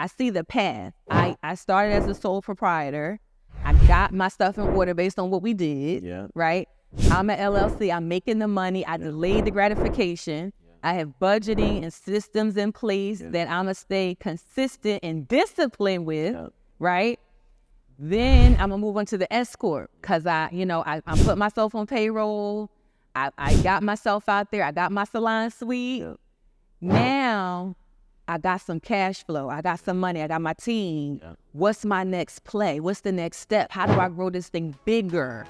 I see the path. I started as a sole proprietor. I got my stuff in order based on what we did, right? I'm an LLC. I'm making the money. I delayed the gratification. I have budgeting and systems in place that I'm going to stay consistent and disciplined with, right? Then I'm going to move on to the S Corp because I put myself on payroll. I got myself out there. I got my salon suite. Now I got some cash flow. I got some money. I got my team. What's my next play? What's the next step? How do I grow this thing bigger?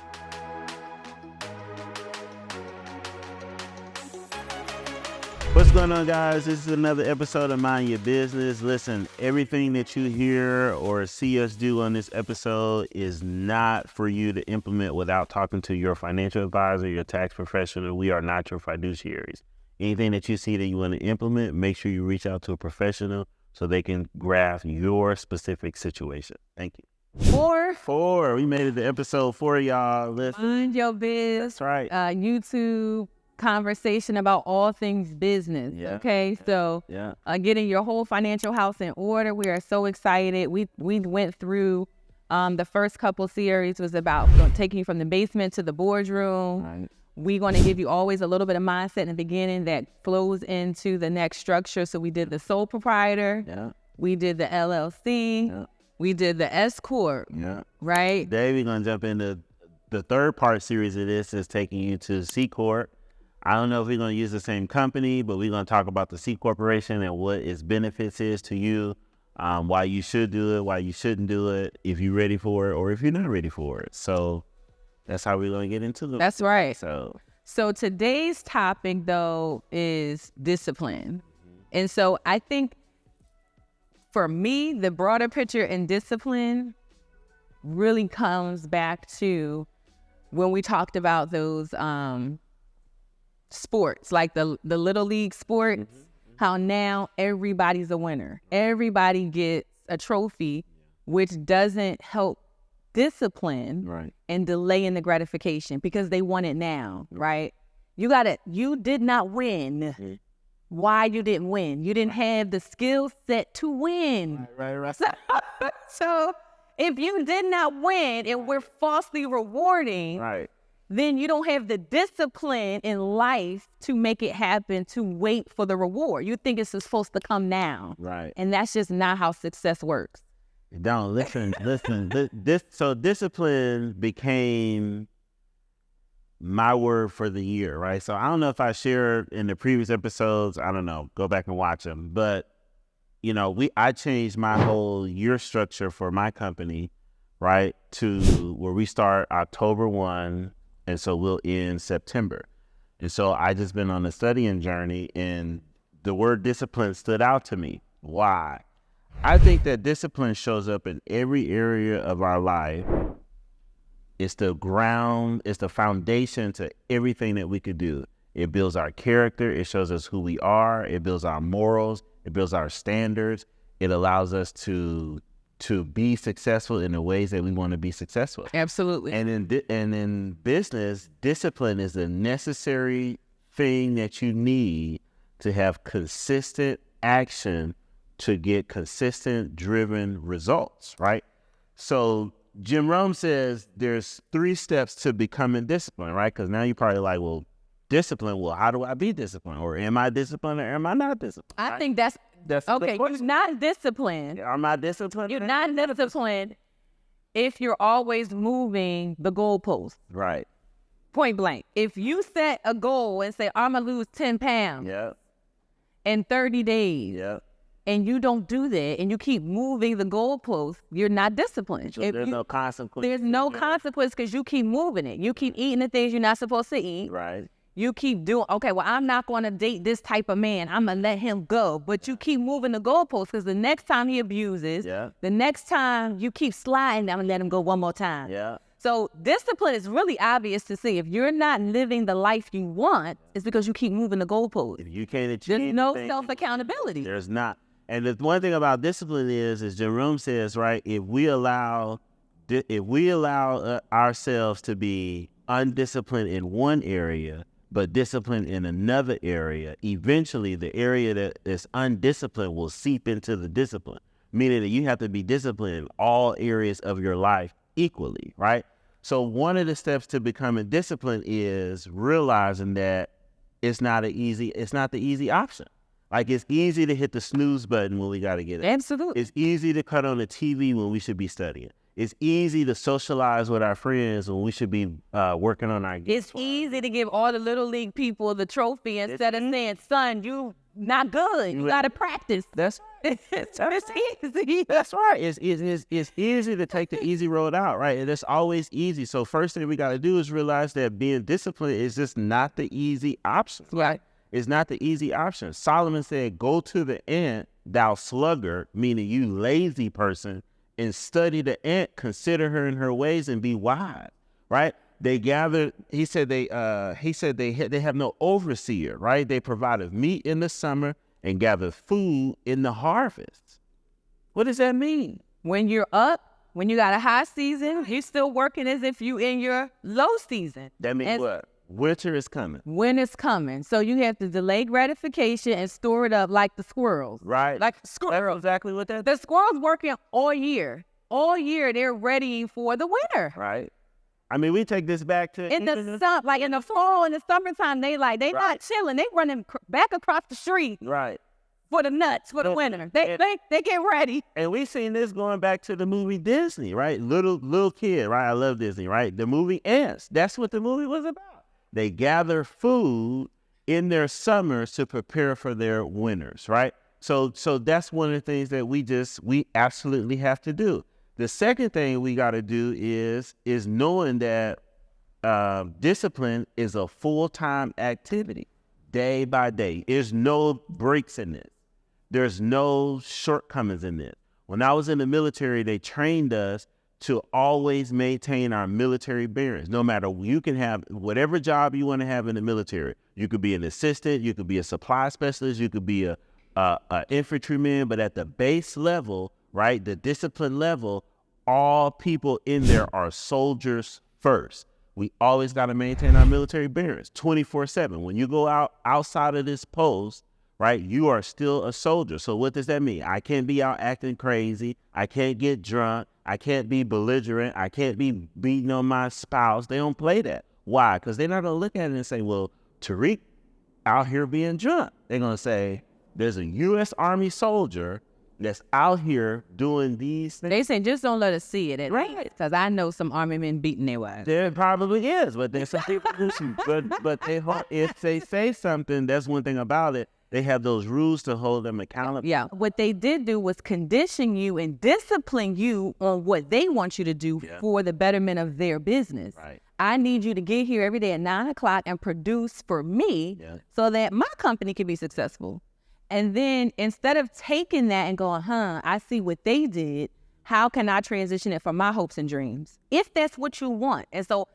What's going on, guys? This is another episode of Mind Your Business. Listen, everything that you hear or see us do on this episode is not for you to implement without talking to your financial advisor, your tax professional. We are not your fiduciaries. Anything that you see that you want to implement, make sure you reach out to a professional so they can grasp your specific situation. Thank you. Four. We made it to episode 4, y'all. Listen. Mind Your Biz. That's right. YouTube conversation about all things business. Okay, so getting your whole financial house in order. We are so excited. We went through the first couple series was about taking you from the basement to the boardroom. Right. We're going to give you always a little bit of mindset in the beginning that flows into the next structure. So we did the sole proprietor. We did the LLC. We did the S Corp. Right. Today we're going to jump into the third part series of this is taking you to C Corp. I don't know if we're going to use the same company, but we're going to talk about the C Corporation and what its benefits is to you, why you should do it, why you shouldn't do it, if you're ready for it, or if you're not ready for it. So that's how we're going to get into it. That's right. So today's topic, though, is discipline. And so I think for me, the broader picture in discipline really comes back to when we talked about those sports, like the little league sports, how now everybody's a winner. Everybody gets a trophy, which doesn't help discipline and delaying the gratification because they want it now, right? You did not win. Why you didn't win? You didn't have the skill set to win. Right. So if you did not win and we're falsely rewarding, then you don't have the discipline in life to make it happen, to wait for the reward. You think it's supposed to come now. Right. And that's just not how success works. Don't listen. So discipline became my word for the year, right? So I don't know if I shared in the previous episodes. I don't know. Go back and watch them. But, I changed my whole year structure for my company, right, to where we start October 1. And so we'll end September. And so I just been on a studying journey and the word discipline stood out to me. Why? I think that discipline shows up in every area of our life. It's the ground, it's the foundation to everything that we could do. It builds our character. It shows us who we are. It builds our morals. It builds our standards. It allows us to be successful in the ways that we want to be successful. Absolutely. And in business, discipline is a necessary thing that you need to have consistent action to get consistent driven results, right? So Jim Rohn says there's 3 steps to becoming disciplined, right? Because now you're probably like, well, discipline, well, how do I be disciplined? Or am I disciplined or am I not disciplined? I think that's okay. You're not disciplined. Am I disciplined? You're not disciplined if you're always moving the goalpost. Right. Point blank. If you set a goal and say, I'm going to lose 10 pounds in 30 days, and you don't do that, and you keep moving the goalpost, you're not disciplined. So there's no consequence. There's no consequence because you keep moving it. You keep eating the things you're not supposed to eat. Right. You keep doing, okay, well, I'm not going to date this type of man. I'm going to let him go. But you keep moving the goalposts because the next time he abuses, the next time you keep sliding, I'm going to let him go one more time. So discipline is really obvious to see. If you're not living the life you want, it's because you keep moving the goalposts. If you can't achieve There's no self-accountability. There's not. And the one thing about discipline is, as Jerome says, right, if we allow ourselves to be undisciplined in one area, but disciplined in another area, eventually the area that is undisciplined will seep into the discipline. meaning that you have to be disciplined in all areas of your life equally, right? So one of the steps to becoming disciplined is realizing that it's not the easy option. Like, it's easy to hit the snooze button when we got to get it. Absolutely. It's easy to cut on the TV when we should be studying. It's easy to socialize with our friends when we should be working on our It's easy to give all the little league people the trophy instead of saying, son, you not good. You got to practice. That's it's easy. That's right. It's easy to take the easy road out, right? And it's always easy. So first thing we got to do is realize that being disciplined is just not the easy option. Right. It's not the easy option. Solomon said, go to the ant, thou sluggard, meaning you lazy person, and study the ant, consider her in her ways, and be wise, right? They gathered, he said they have no overseer, right? They provided meat in the summer and gathered food in the harvest. What does that mean? When you're up, when you got a high season, you're still working as if you in your low season. That means what? Winter is coming. Winter's coming. So you have to delay gratification and store it up like the squirrels. Right. Like the squirrels. That's exactly what that The squirrels working all year. All year they're ready for the winter. Right. I mean, we take this back to in the sun, like in the fall, in the summertime, they not chilling. They running back across the street. Right. For the nuts, for the winter. They get ready. And we seen this going back to the movie Disney, right? Little kid, right? I love Disney, right? The movie Ants. That's what the movie was about. They gather food in their summers to prepare for their winters, right? So that's one of the things that we absolutely have to do. The second thing we got to do is knowing that discipline is a full-time activity, day by day. There's no breaks in this. There's no shortcomings in this. When I was in the military, they trained us to always maintain our military bearings. No matter, you can have whatever job you want to have in the military. You could be an assistant, you could be a supply specialist, you could be a infantryman, but at the base level, right, the discipline level, all people in there are soldiers first. We always got to maintain our military bearings 24/7. When you go outside of this post, right, you are still a soldier. So what does that mean? I can't be out acting crazy. I can't get drunk. I can't be belligerent. I can't be beating on my spouse. They don't play that. Why? Because they're not going to look at it and say, well, Tariq out here being drunk. They're going to say, there's a U.S. Army soldier that's out here doing these things. They say, just don't let us see it. Right. Because I know some army men beating their wives. There probably is, but there's some people who but if they say something, that's one thing about it. They have those rules to hold them accountable. Yeah. What they did do was condition you and discipline you on what they want you to do for the betterment of their business. Right. I need you to get here every day at 9 o'clock and produce for me so that my company can be successful. And then instead of taking that and going, I see what they did, how can I transition it for my hopes and dreams? If that's what you want. And so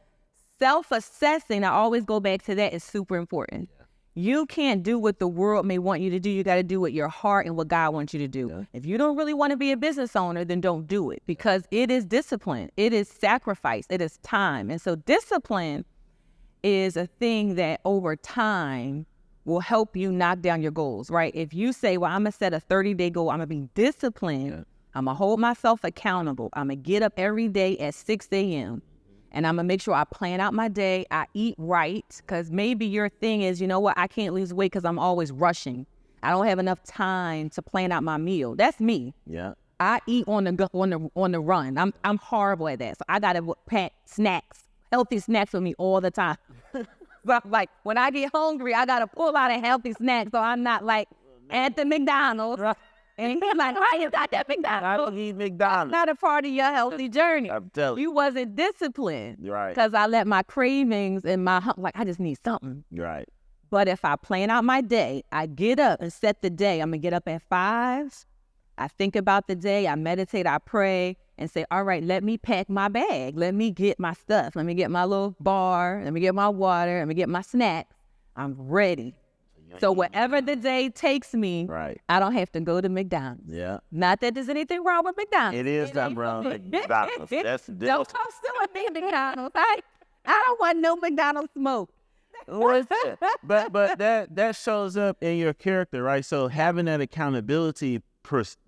self-assessing, I always go back to that, is super important. Yeah. You can't do what the world may want you to do. You got to do what your heart and what God wants you to do. Yeah. If you don't really want to be a business owner, then don't do it, because it is discipline. It is sacrifice. It is time. And so discipline is a thing that over time will help you knock down your goals, right? If you say, well, I'm going to set a 30-day goal, I'm going to be disciplined, I'm going to hold myself accountable, I'm going to get up every day at 6 a.m., and I'm going to make sure I plan out my day, I eat right, because maybe your thing is, you know what, I can't lose weight because I'm always rushing. I don't have enough time to plan out my meal. That's me. Yeah. I eat on the run. I'm horrible at that. So I got to pack snacks, healthy snacks with me all the time. But like when I get hungry, I got to pull out a healthy snack so I'm not like at the McDonald's. And he's like, why you got that McDonald's? I don't eat McDonald's. Not a part of your healthy journey. I'm telling you. You wasn't disciplined. Right. Because I let my cravings and I just need something. Right. But if I plan out my day, I get up and set the day. I'm going to get up at 5. I think about the day. I meditate. I pray and say, all right, let me pack my bag. Let me get my stuff. Let me get my little bar. Let me get my water. Let me get my snacks. I'm ready. So whatever the day takes me, I don't have to go to McDonald's. Yeah. Not that there's anything wrong with McDonald's. It is not wrong with McDonald's. Don't come still at me McDonald's. I don't want no McDonald's smoke. But that shows up in your character, right? So having that accountability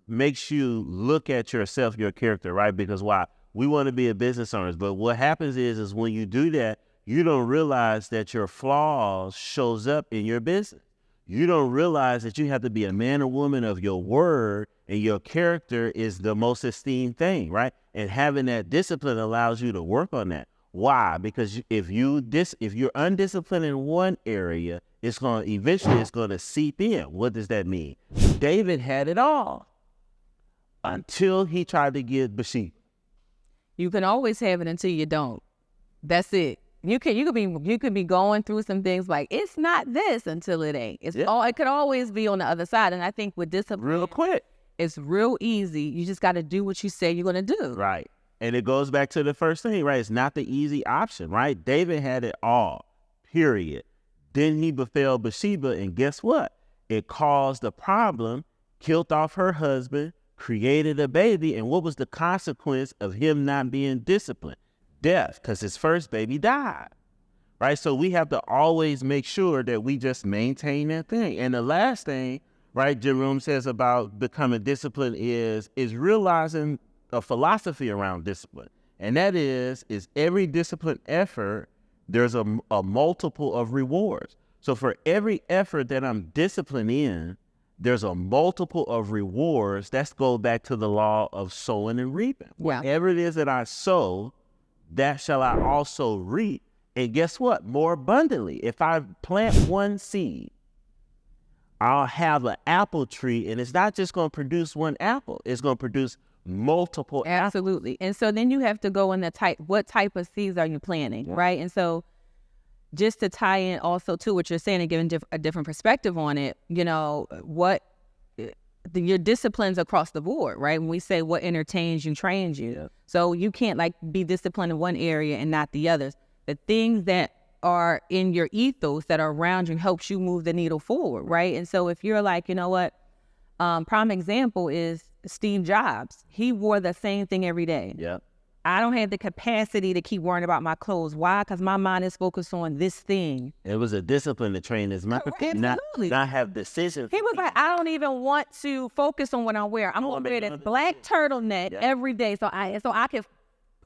makes you look at yourself, your character, right? Because why? We want to be a business owner, but what happens is when you do that, you don't realize that your flaws shows up in your business. You don't realize that you have to be a man or woman of your word, and your character is the most esteemed thing, right? And having that discipline allows you to work on that. Why? Because if you're undisciplined in one area, it's going to seep in. What does that mean? David had it all until he tried to get Bathsheba. You can always have it until you don't. That's it. You could be going through some things like it's not this until it ain't. It could always be on the other side. And I think with discipline, real quick, it's real easy. You just got to do what you say you're going to do. Right. And it goes back to the first thing, right? It's not the easy option, right? David had it all, period. Then he befell Bathsheba, and guess what? It caused a problem, killed off her husband, created a baby, and what was the consequence of him not being disciplined? Death, because his first baby died, right? So we have to always make sure that we just maintain that thing. And the last thing, right, Jerome says about becoming disciplined is realizing a philosophy around discipline. And that is every disciplined effort, there's a multiple of rewards. So for every effort that I'm disciplined in, there's a multiple of rewards. That's go back to the law of sowing and reaping. Yeah. Whatever it is that I sow, that shall I also reap. And guess what? More abundantly. If I plant one seed, I'll have an apple tree, and it's not just going to produce one apple. It's going to produce multiple apples. Absolutely. And so then you have to go in what type of seeds are you planting, right? And so just to tie in also to what you're saying and giving a different perspective on it, your disciplines across the board, right? When we say what entertains you, trains you. Yeah. So you can't be disciplined in one area and not the others. The things that are in your ethos that are around you helps you move the needle forward, right? And so if you're like, prime example is Steve Jobs. He wore the same thing every day. Yeah. I don't have the capacity to keep worrying about my clothes. Why? Because my mind is focused on this thing. It was a discipline to train his mind, not have decisions. He was like, I don't even want to focus on what I wear. I'm going to wear this black turtleneck every day so I can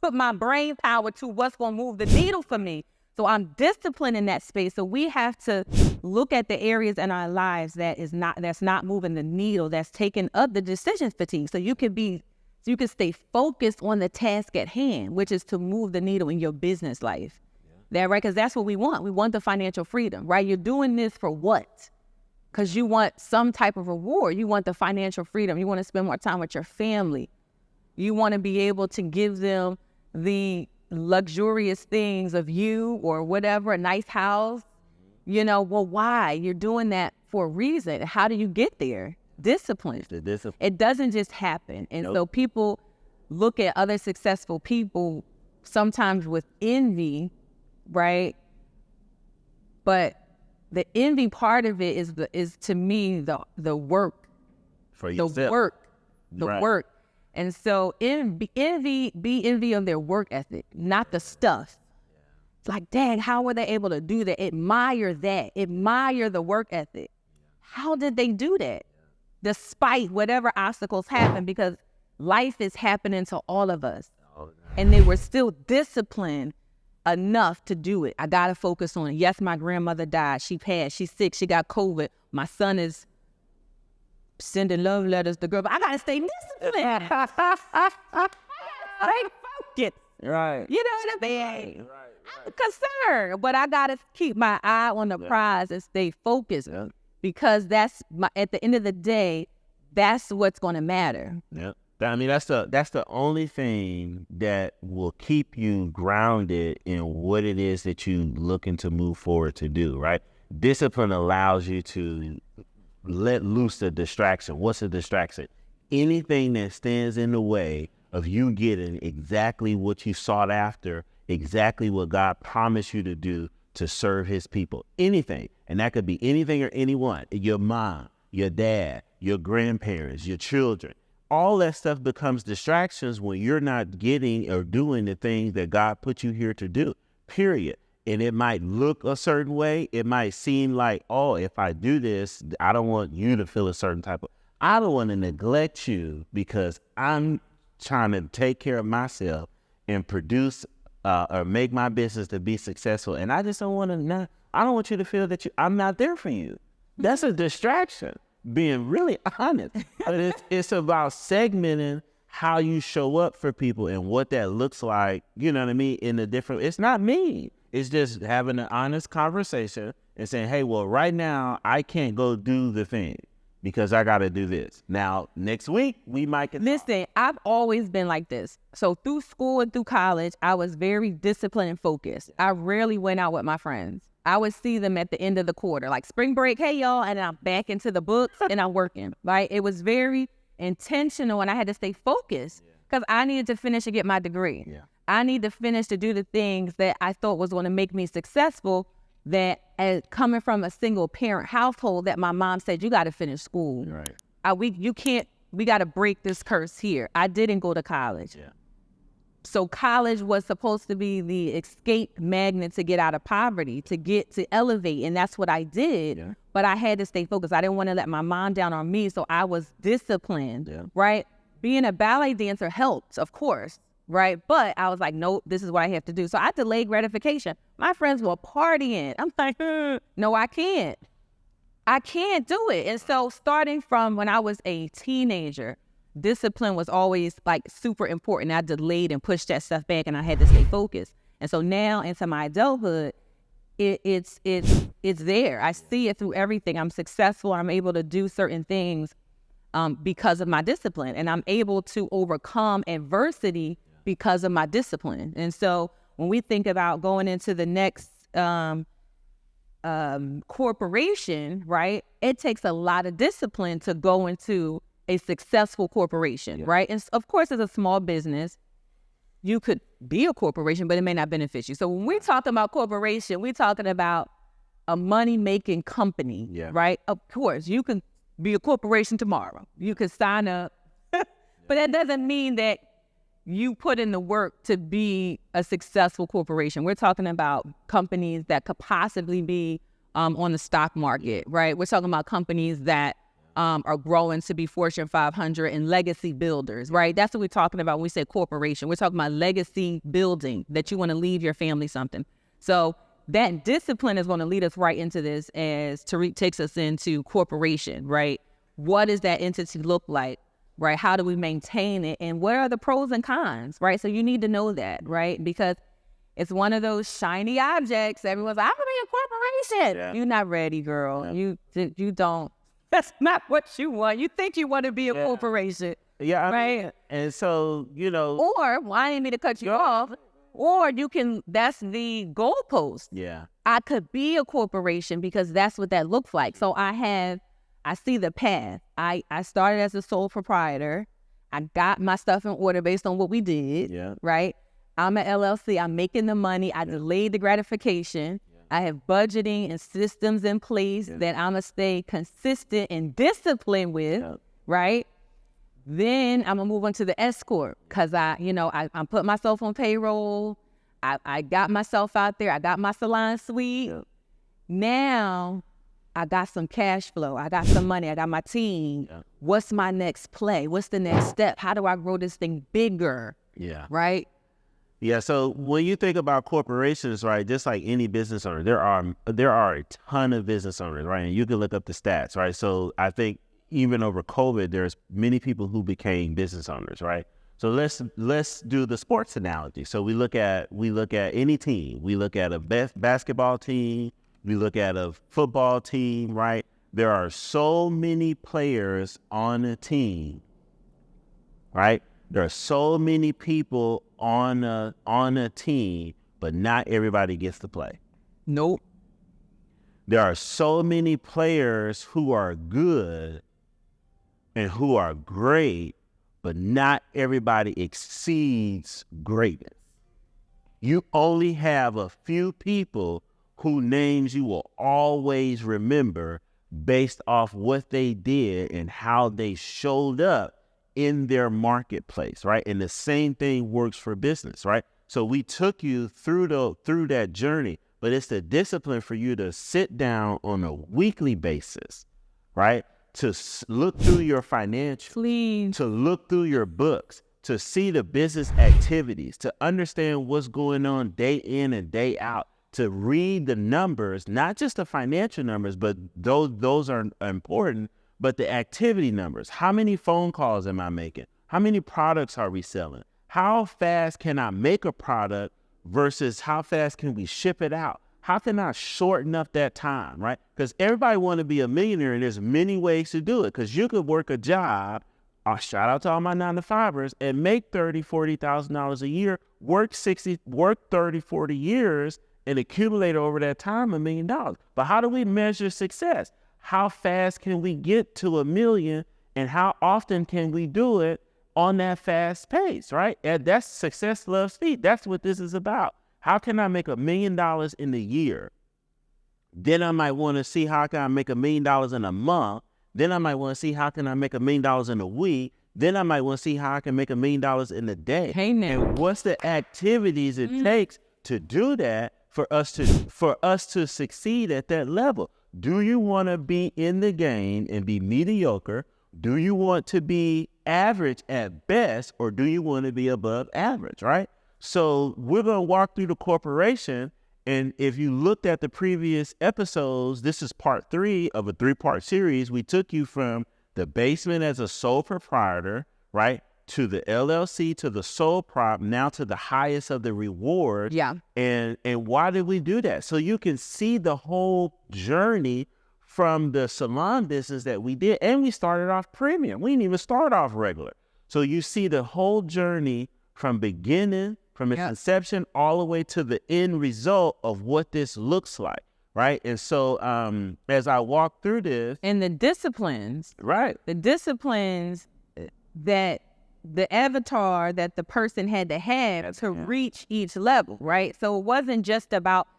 put my brain power to what's going to move the needle for me. So I'm disciplined in that space. So we have to look at the areas in our lives that's not moving the needle, that's taking up the decision fatigue. So you can stay focused on the task at hand, which is to move the needle in your business life. Yeah. Right? Because that's what we want. We want the financial freedom, right? You're doing this for what? Because you want some type of reward. You want the financial freedom. You want to spend more time with your family. You want to be able to give them the luxurious things of you or whatever, a nice house. Well, why? You're doing that for a reason. How do you get there? Discipline. It doesn't just happen. And so people look at other successful people sometimes with envy, right? But the envy part of it is to me the work. For yourself. The work. And so be envy of their work ethic, not the stuff. It's like, dang, how were they able to do that? Admire that. Admire the work ethic. How did they do that? Despite whatever obstacles happen, because life is happening to all of us. And they were still disciplined enough to do it. I got to focus on it. Yes, my grandmother died. She passed. She's sick. She got COVID. My son is sending love letters to girl, but I got to stay disciplined. Stay focused. Right. You know what I mean? Right. I'm concerned, but I got to keep my eye on the prize and stay focused. Yeah. Because at the end of the day, that's what's going to matter. Yeah, I mean that's the only thing that will keep you grounded in what it is that you looking to move forward to do. Right, discipline allows you to let loose the distraction. What's a distraction? Anything that stands in the way of you getting exactly what you sought after, exactly what God promised you to do to serve his people. Anything. And that could be anything or anyone. Your mom, your dad, your grandparents, your children. All that stuff becomes distractions when you're not getting or doing the things that God put you here to do, period. And it might look a certain way. It might seem like, oh, if I do this, I don't want you to feel a certain type of. I don't want to neglect you because I'm trying to take care of myself and produce or make my business to be successful. And I just don't want to, I don't want you to feel that I'm not there for you. That's a distraction, being really honest. It's about segmenting how you show up for people and what that looks like, you know what I mean, in the different, it's not me. It's just having an honest conversation and saying, hey, well, right now I can't go do the thing because I got to do this. Now, next week, we might get Listen, I've always been like this. So through school and through college, I was very disciplined and focused. I rarely went out with my friends. I would see them at the end of the quarter, like spring break, hey, y'all, and I'm back into the books and I'm working, right? It was very intentional and I had to stay focused because I needed to finish to get my degree. Yeah. I need to finish to do the things that I thought was going to make me successful, that as coming from a single parent household that my mom said, you got to finish school. Right. We got to break this curse here. I didn't go to college. Yeah. So college was supposed to be the escape magnet to get out of poverty, to elevate. And that's what I did. Yeah. But I had to stay focused. I didn't want to let my mom down on me. So I was disciplined, right? Being a ballet dancer helped, of course, right? But I was like, nope, this is what I have to do. So I delayed gratification. My friends were partying. I'm like, no, I can't. I can't do it. And so starting from when I was a teenager, discipline was always like super important. I delayed and pushed that stuff back and I had to stay focused. And so now into my adulthood, it's there. I see it through everything. I'm successful. I'm able to do certain things because of my discipline, and I'm able to overcome adversity because of my discipline. And so when we think about going into the next corporation, right, it takes a lot of discipline to go into a successful corporation, right? And of course, as a small business, you could be a corporation, but it may not benefit you. So when we talk about corporation, we're talking about a money-making company, right? Of course, you can be a corporation tomorrow. You can sign up, but that doesn't mean that you put in the work to be a successful corporation. We're talking about companies that could possibly be on the stock market, right? We're talking about companies that are growing to be Fortune 500 and legacy builders, right? That's what we're talking about when we say corporation. We're talking about legacy building, that you want to leave your family something. So that discipline is going to lead us right into this as Tariq takes us into corporation, right? What does that entity look like, right? How do we maintain it? And what are the pros and cons, right? So you need to know that, right? Because it's one of those shiny objects. Everyone's like, I'm going to be a corporation. Yeah. You're not ready, girl. Yeah. You don't. That's not what you want. You think you want to be a corporation. Yeah. Right. And so, Or, well, I didn't mean to cut you off. Or you can, that's the goalpost. Yeah. I could be a corporation because that's what that looks like. So I see the path. I started as a sole proprietor. I got my stuff in order based on what we did. Yeah. Right. I'm an LLC. I'm making the money. I delayed the gratification. I have budgeting and systems in place that I'm going to stay consistent and disciplined with, right? Then I'm going to move on to the S Corp because I'm putting myself on payroll. I got myself out there. I got my salon suite. Yep. Now I got some cash flow. I got some money. I got my team. Yep. What's my next play? What's the next step? How do I grow this thing bigger? Yeah. Right? Yeah, so when you think about corporations, right, just like any business owner, there are a ton of business owners, right? And you can look up the stats, right? So I think even over COVID, there's many people who became business owners, right? So let's do the sports analogy. So we look at any team. We look at a basketball team. We look at a football team, right? There are so many players on a team, right? There are so many people on a team, but not everybody gets to play. Nope. There are so many players who are good and who are great, but not everybody exceeds greatness. You only have a few people whose names you will always remember based off what they did and how they showed up in their marketplace, right? And the same thing works for business, right? So we took you through that journey, but it's the discipline for you to sit down on a weekly basis, right? To look through your financials, Please. to look through your books, to see the business activities, to understand what's going on day in and day out, to read the numbers, not just the financial numbers, but those are important, but the activity numbers. How many phone calls am I making? How many products are we selling? How fast can I make a product versus how fast can we ship it out? How can I shorten up that time, right? Because everybody want to be a millionaire, and there's many ways to do it. Because you could work a job, shout out to all my 9-to-5ers, and make $30,000, $40,000 a year, work 30, 40 years, and accumulate over that time $1 million. But how do we measure success? How fast can we get to $1 million, and how often can we do it on that fast pace, right? And that's success loves speed. That's what this is about. How can I make $1 million in a year? Then I might want to see how can I make $1 million in a month. Then I might want to see how can I make $1 million in a week. Then I might want to see how I can make $1 million in a day. Hey, now. And what's the activities it takes to do that for us to succeed at that level? Do you want to be in the game and be mediocre? Do you want to be average at best, or do you want to be above average, right? So we're going to walk through the corporation, and if you looked at the previous episodes, this is part 3 of a 3-part series. We took you from the basement as a sole proprietor, right, to the LLC, to the sole prop, now to the highest of the rewards. Yeah. And why did we do that? So you can see the whole journey from the salon business that we did, and we started off premium. We didn't even start off regular. So you see the whole journey from beginning, from its inception, all the way to the end result of what this looks like, right? And so as I walk through this. And the disciplines. Right. The disciplines that the avatar that the person had to have to reach each level, right? So it wasn't just about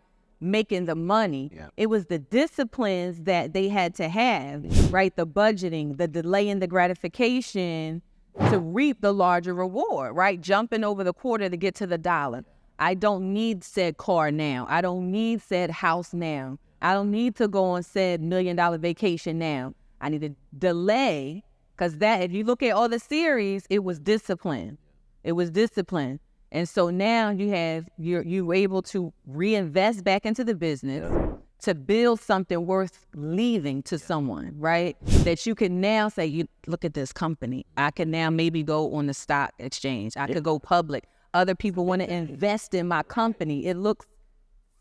making the money. Yeah. It was the disciplines that they had to have, right? The budgeting, the delaying the gratification to reap the larger reward, right? Jumping over the quarter to get to the dollar. I don't need said car now. I don't need said house now. I don't need to go on said $1 million vacation now. I need to delay, because that, if you look at all the series, it was discipline. It was discipline. And so now you're able to reinvest back into the business to build something worth leaving to someone, right? That you can now say, you look at this company. I can now maybe go on the stock exchange. I could go public. Other people want to invest in my company. It looks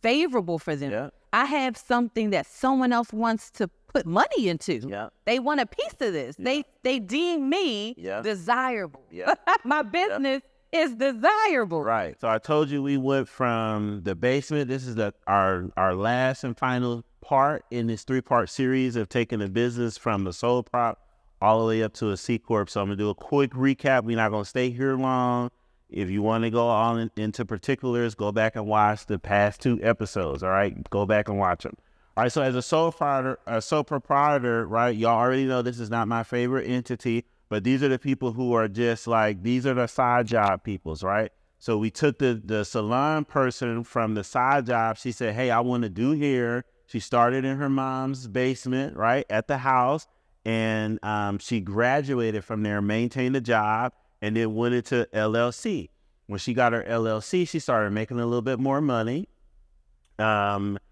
favorable for them. Yeah. I have something that someone else wants to put money into. Yeah. They want a piece of this. Yeah. They deem me desirable. Yeah. My business is desirable. Right. So I told you we went from the basement. This is our last and final part in this 3-part series of taking the business from the sole prop all the way up to a C Corp. So I'm going to do a quick recap. We're not going to stay here long. If you want to go on into particulars, go back and watch the past 2 episodes. All right. Go back and watch them. All right. So as a sole proprietor, right, y'all already know this is not my favorite entity. But these are the people who are just like, these are the side job peoples, right? So we took the salon person from the side job. She said, hey, I want to do hair. She started in her mom's basement, right, at the house. And she graduated from there, maintained a job, and then went into LLC. When she got her LLC, she started making a little bit more money.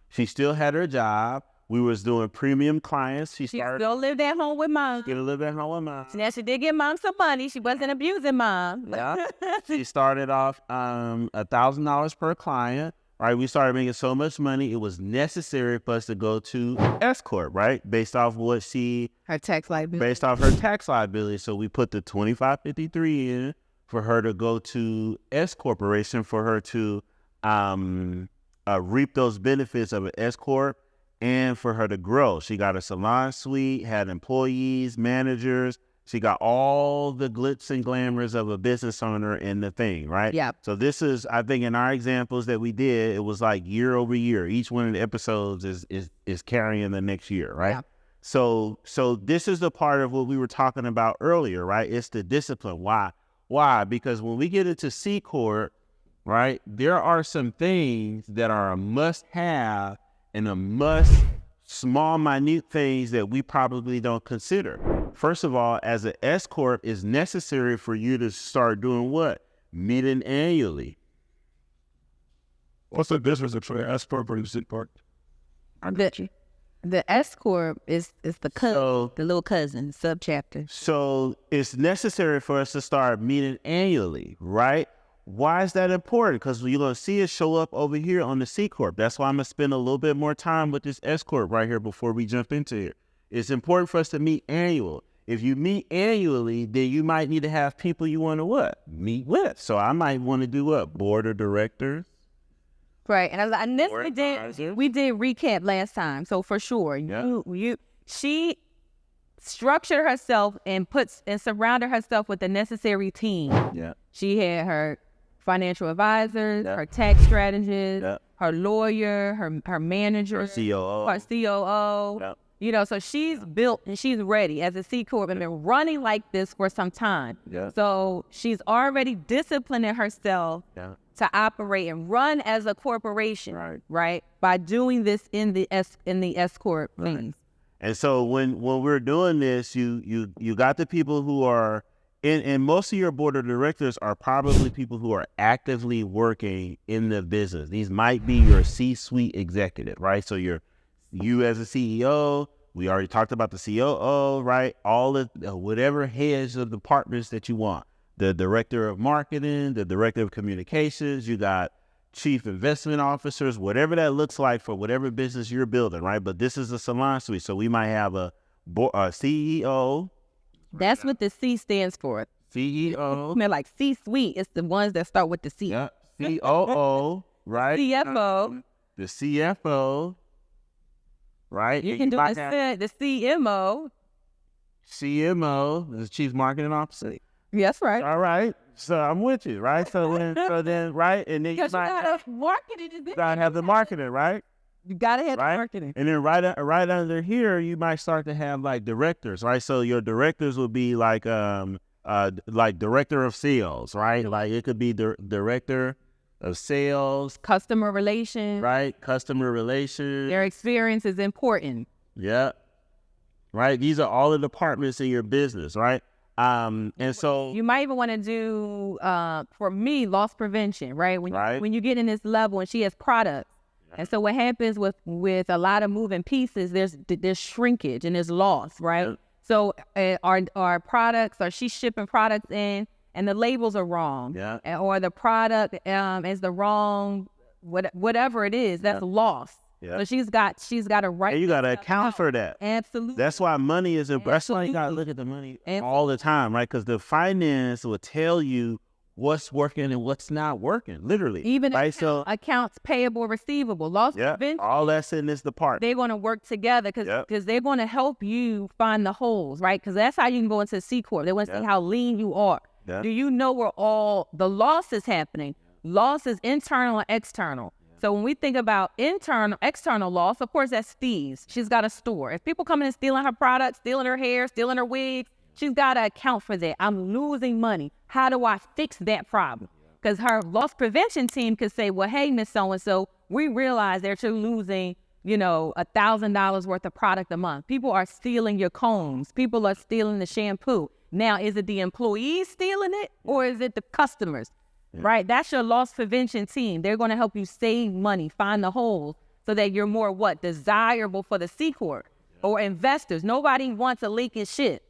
She still had her job. We was doing premium clients. She still lived at home with mom. Still lived at home with mom. Now she did give mom some money. She wasn't abusing mom. Yeah. She started off $1,000 per client. Right. We started making so much money, it was necessary for us to go to S Corp. Right, based off what her tax liability. Based off her tax liability. So we put the 2553 in for her to go to S Corporation for her to reap those benefits of an S Corp. And for her to grow. She got a salon suite, had employees, managers. She got all the glitz and glamours of a business owner in the thing, right? Yeah. So this is, I think in our examples that we did, it was like year over year. Each one of the episodes is carrying the next year, right? Yeah. So this is the part of what we were talking about earlier, right? It's the discipline. Why? Why? Because when we get into C Corp, right, there are some things that are a must-have and a must small, minute things that we probably don't consider. First of all, as an S Corp, it's necessary for you to start doing what? Meeting annually. What's the difference between S Corp and C Corp? The S Corp is the cousin, the little cousin, subchapter. So it's necessary for us to start meeting annually, right? Why is that important? Because you're going to see it show up over here on the C Corp. That's why I'm going to spend a little bit more time with this S Corp right here before we jump into here. It's important for us to meet annual. If you meet annually, then you might need to have people you want to what? Meet with. So I might want to do what? Board of directors. Right. And this we did recap last time. So for sure, she structured herself and surrounded herself with the necessary team. Yeah. She had her financial advisors, her tax strategist, her lawyer, her manager, her COO. Her COO. So she's built and she's ready as a C Corp and been running like this for some time. Yeah. So she's already disciplining herself to operate and run as a corporation, right? By doing this in the S Corp things. And so when we're doing this, you got the people who are and most of your board of directors are probably people who are actively working in the business. These might be your C-suite executive, right? So you as a CEO, we already talked about the COO, right? All of whatever heads of departments that you want. The director of marketing, the director of communications, you got chief investment officers, whatever that looks like for whatever business you're building, right? But this is a salon suite. So we might have a CEO. That's what the C stands for. CEO. I mean, like C-suite. It's the ones that start with the C. Yeah. COO, right? CFO. The CFO, right? You can do the CMO. CMO, the chief marketing officer. Yes, right. All right. So I'm with you, right? So then, right? And then you might have marketing. You gotta have the marketing, right? You gotta have the marketing. And then right under here, you might start to have like directors, right? So your directors would be like director of sales, right? Like it could be director of sales, customer relations, right? Customer relations. Their experience is important. Yeah. Right. These are all the departments in your business, right? And so you might even want to do, for me, loss prevention, right? When you get in this level and she has products. And so what happens with a lot of moving pieces, there's shrinkage and there's loss, right? So our products, or she's shipping products in and the labels are wrong, or the product is the wrong, whatever it is, that's loss. So she's got to write. And you got to account for that. Absolutely. That's why money is important. That's why you got to look at the money all the time, right? Because the finance will tell you what's working and what's not working, literally. Even right? accounts payable, receivable, loss prevention. All that's in this department. They're going to work together because they're going to help you find the holes, right? Because that's how you can go into C Corp. They want to see how lean you are. Do you know where all the loss is happening? Loss is internal and external. So when we think about external loss, of course, that's fees. She's got a store. If people come in and stealing her products, stealing her hair, stealing her wigs, she's got to account for that. I'm losing money. How do I fix that problem? Because her loss prevention team could say, well, hey, Miss So-and-so, we realize that you're losing, $1,000 worth of product a month. People are stealing your combs. People are stealing the shampoo. Now, is it the employees stealing it or is it the customers? Right? That's your loss prevention team. They're going to help you save money, find the holes so that you're more desirable for the C Corp or investors. Nobody wants a leaking ship.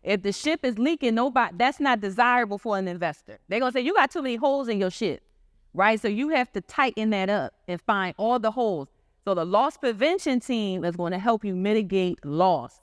If the ship is leaking, that's not desirable for an investor. They're going to say, you got too many holes in your ship, right? So you have to tighten that up and find all the holes. So the loss prevention team is going to help you mitigate loss.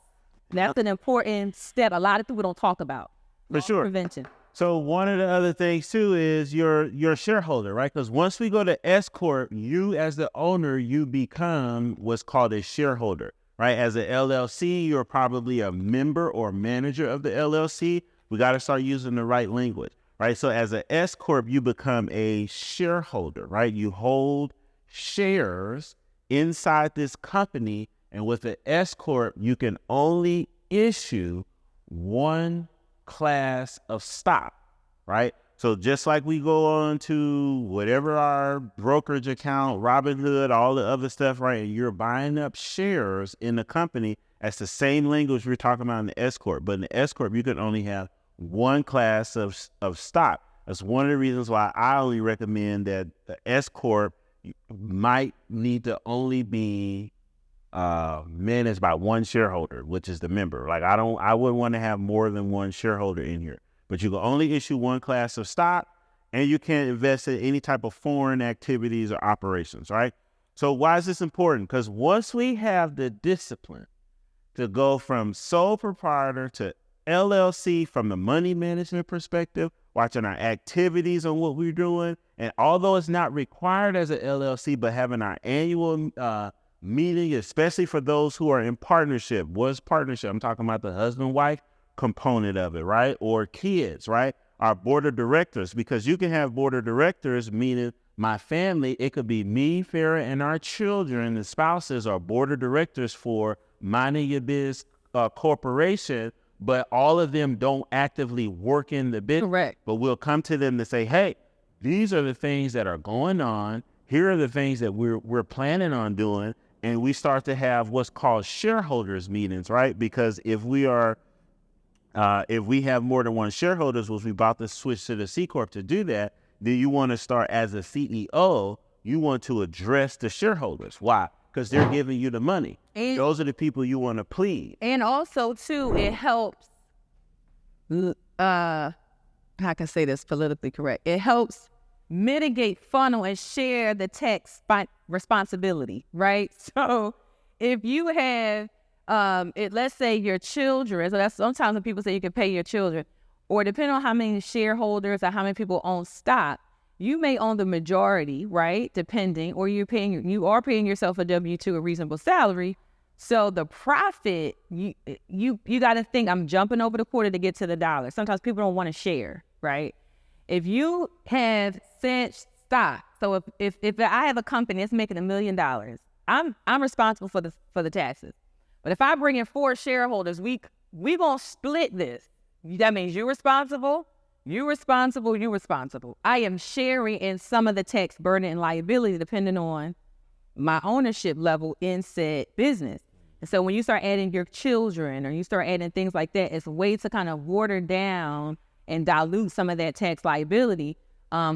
That's an important step a lot of people don't talk about. For sure. Prevention. So one of the other things too is your shareholder, right? Because once we go to S Corp, you as the owner, you become what's called a shareholder, right? As an LLC, you're probably a member or manager of the LLC. We got to start using the right language, right? So as an S Corp, you become a shareholder, right? You hold shares inside this company, and with the S Corp, you can only issue one class of stock, right? So just like we go on to whatever our brokerage account, Robinhood, all the other stuff, right? And you're buying up shares in the company. That's the same language we're talking about in the S Corp. But in the S Corp, you can only have one class of stock. That's one of the reasons why I only recommend that the S Corp might need to only be managed by one shareholder, which is the member. Like I wouldn't want to have more than one shareholder in here. But you can only issue one class of stock, and you can't invest in any type of foreign activities or operations, right? So why is this important? Because once we have the discipline to go from sole proprietor to LLC from the money management perspective, watching our activities on what we're doing, and although it's not required as an LLC, but having our annual meeting, especially for those who are in partnership. What's partnership? I'm talking about the husband-wife component of it, right? Or kids, right? Our board of directors, because you can have board of directors, meaning my family, it could be me, Farrah, and our children, the spouses are board of directors for MindinYaBiz corporation, but all of them don't actively work in the business. Correct. But we'll come to them to say, hey, these are the things that are going on. Here are the things that we're planning on doing. And we start to have what's called shareholders meetings, right? Because if we have more than one shareholders, which we about to switch to the C Corp to do that, then you want to start as a CEO, you want to address the shareholders. Why? Because they're giving you the money. And those are the people you want to please. And also, too, it helps, how can I say this politically correct? It helps mitigate, funnel, and share the tax responsibility, right? So if you have, let's say your children, so that's sometimes when people say you can pay your children, or depending on how many shareholders or how many people own stock, you may own the majority, right? Depending, or you are paying yourself a W-2, a reasonable salary. So the profit, you got to think, I'm jumping over the quarter to get to the dollar. Sometimes people don't want to share, right? If you have such stock, so if I have a company that's making $1 million, I'm responsible for the taxes. But if I bring in 4 shareholders, we gonna split this. That means you're responsible. I am sharing in some of the tax burden and liability depending on my ownership level in said business. And so when you start adding your children or you start adding things like that, it's a way to kind of water down and dilute some of that tax liability,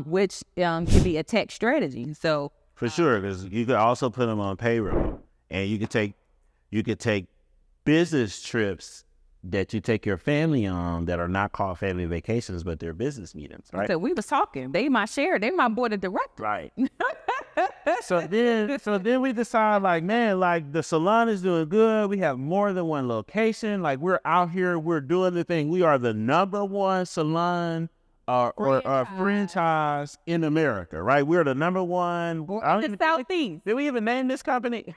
which can be a tax strategy. So for sure, because you could also put them on payroll, and you could take business trips that you take your family on that are not called family vacations, but they're business meetings, right? So we was talking. They my board of directors. Right. So then we decide, like, man, like the salon is doing good. We have more than one location. Like, we're out here, we're doing the thing. We are the #1 salon or franchise in America, right? We're the #1. In the Southeast. Did we even name this company?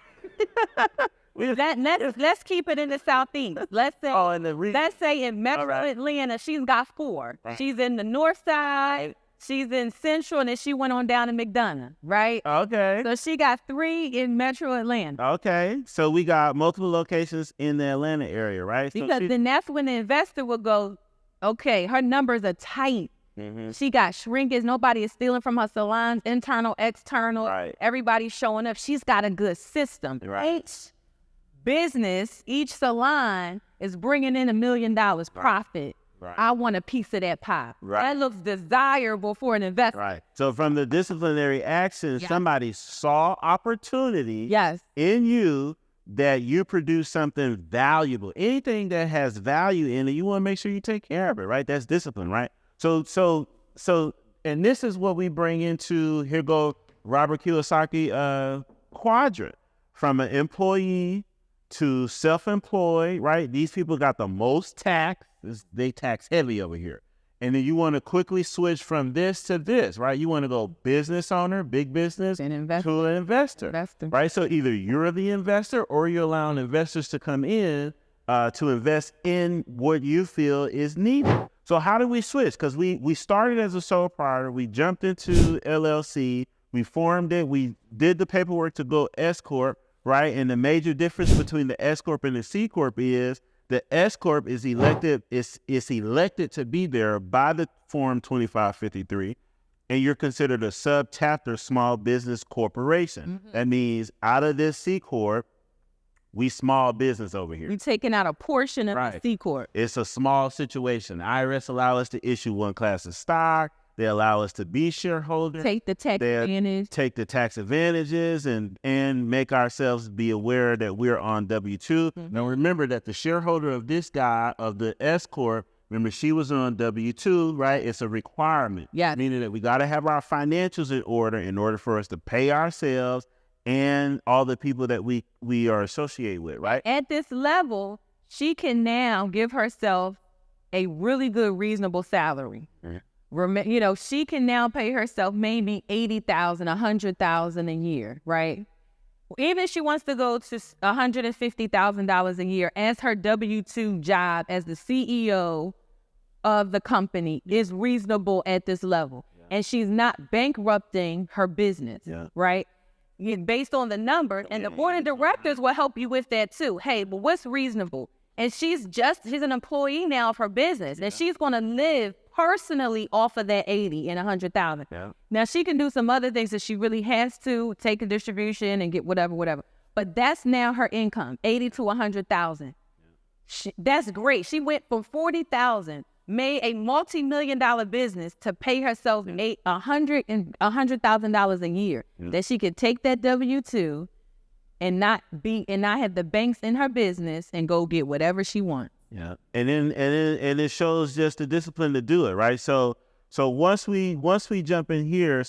Let's keep it in the Southeast. Let's say in Metro Atlanta, she's got 4. Right. She's in the North Side, she's in Central, and then she went on down to McDonough, right? Okay. So she got 3 in Metro Atlanta. Okay. So we got multiple locations in the Atlanta area, right? Because then that's when the investor will go, okay, her numbers are tight. Mm-hmm. She got shrinkage. Nobody is stealing from her salons, internal, external. Right. Everybody's showing up. She's got a good system. Right. Business, each salon is bringing in $1 million profit. Right. I want a piece of that pie. Right. That looks desirable for an investor. Right. So from the disciplinary action, somebody saw opportunity in you that you produce something valuable. Anything that has value in it, you want to make sure you take care of it, right? That's discipline, right? So, and this is what we bring into, here go Robert Kiyosaki quadrant, from an employee to self-employed, right? These people got the most tax. They tax heavy over here. And then you want to quickly switch from this to this, right? You want to go business owner, big business, to an investor, right? So either you're the investor or you're allowing investors to come in to invest in what you feel is needed. So how do we switch? Because we started as a sole proprietor. We jumped into LLC. We formed it. We did the paperwork to go S Corp, right? And the major difference between the S Corp and the C Corp is The S Corp is elected, it's elected to be there by the Form 2553, and you're considered a sub-chapter small business corporation. That means out of this C Corp, we small business over here. You're taking out a portion of the C Corp. It's a small situation. The IRS allow us to issue one class of stock. They allow us to be shareholders. Take the tax advantage. Take the tax advantages and make ourselves be aware that we're on W-2. Now remember that the shareholder of this guy, of the S Corp, remember she was on W-2, right? It's a requirement. Yeah. Meaning that we got to have our financials in order for us to pay ourselves and all the people that we are associated with, right? At this level, she can now give herself a really good, reasonable salary. You know, she can now pay herself maybe $80,000, $100,000 a year, right? Even if she wants to go to $150,000 a year as her W-2 job as the CEO of the company is reasonable at this level. And she's not bankrupting her business, right? Based on the number, and the board of directors will help you with that too. Hey, but what's reasonable? And she's an employee now of her business, and she's going to live personally off of that 80 and 100,000. Now she can do some other things that she really has to, take a distribution and get whatever. But that's now her income, 80 to 100,000. That's great. She went from 40,000, made a multi-million-dollar business to pay herself $100,000 a year. That she could take that W-2 and not have the banks in her business and go get whatever she wants. Yeah, and it shows just the discipline to do it, right? So once we jump in here,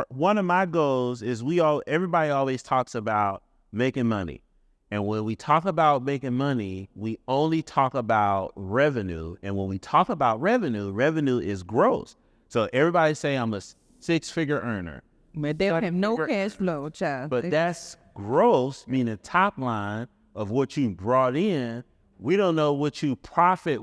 one of my goals is everybody always talks about making money, and when we talk about making money, we only talk about revenue, and when we talk about revenue is gross. So everybody say I'm a six-figure earner, but they don't have no cash flow, child. But that's gross, meaning top line of what you brought in. We don't know what's your profit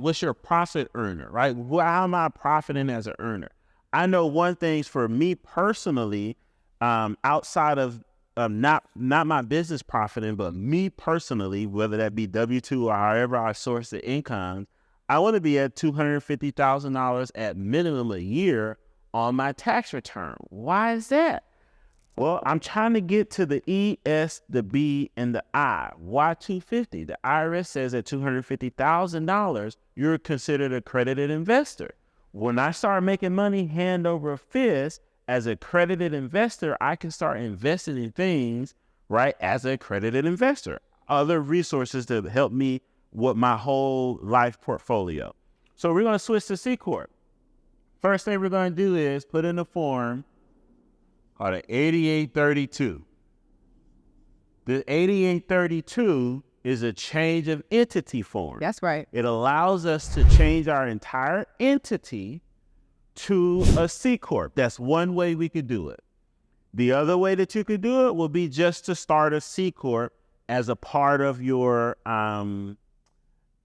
earner, right? How am I profiting as an earner? I know one thing for me personally, outside of not my business profiting, but me personally, whether that be W-2 or however I source the income, I want to be at $250,000 at minimum a year on my tax return. Why is that? Well, I'm trying to get to the E, S, the B, and the I. Why 250? The IRS says at $250,000, you're considered a accredited investor. When I start making money hand over fist as an accredited investor, I can start investing in things, right, as an accredited investor. Other resources to help me with my whole life portfolio. So we're going to switch to C Corp. First thing we're going to do is put in a form called an 8832. The 8832 is a change of entity form. That's right. It allows us to change our entire entity to a C Corp. That's one way we could do it. The other way that you could do it will be just to start a C Corp as a part of your, I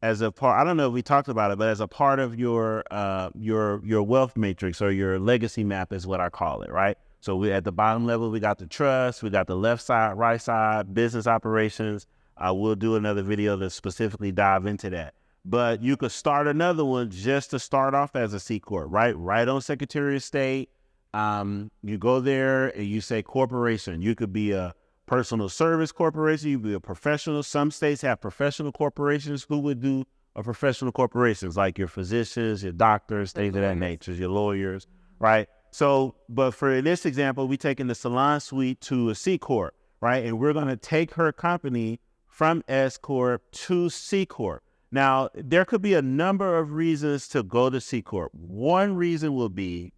don't know if we talked about it, but as a part of your wealth matrix or your legacy map is what I call it, right? So we at the bottom level, we got the trust, we got the left side, right side, business operations. We'll do another video to specifically dive into that. But you could start another one just to start off as a C Corp, right? Right on Secretary of State. You go there and you say corporation. You could be a personal service corporation. You could be a professional. Some states have professional corporations. Who would do a professional corporations? Like your physicians, your doctors, things of that nature, your lawyers, right? So, but for this example, we taking the salon suite to a C Corp, right? And we're going to take her company from S Corp to C Corp. Now, there could be a number of reasons to go to C Corp. One reason will be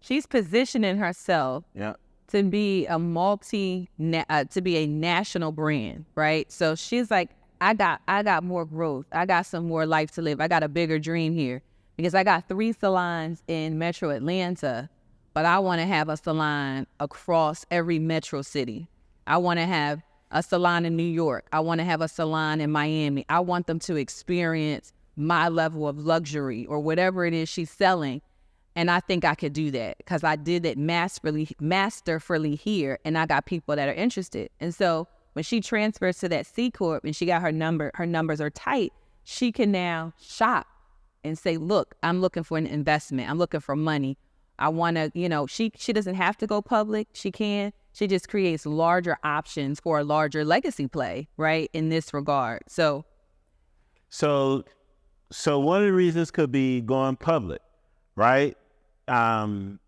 she's positioning herself to be a national brand, right? So she's like, I got more growth. I got some more life to live. I got a bigger dream here. Because I got 3 salons in Metro Atlanta, but I want to have a salon across every metro city. I want to have a salon in New York. I want to have a salon in Miami. I want them to experience my level of luxury or whatever it is she's selling. And I think I could do that because I did it masterfully here, and I got people that are interested. And so when she transfers to that C Corp and she got her numbers are tight, she can now shop and say, look, I'm looking for an investment. I'm looking for money. I want to, she doesn't have to go public. She can. She just creates larger options for a larger legacy play, right, in this regard. So one of the reasons could be going public, right?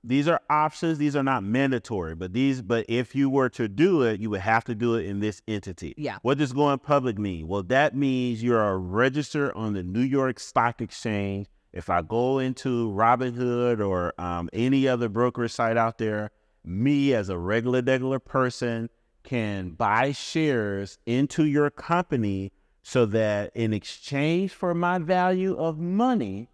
These are options. These are not mandatory, but if you were to do it, you would have to do it in this entity. Yeah. What does going public mean? Well, that means you're registered on the New York Stock Exchange. If I go into Robinhood or any other brokerage site out there, me as a regular person can buy shares into your company so that in exchange for my value of money,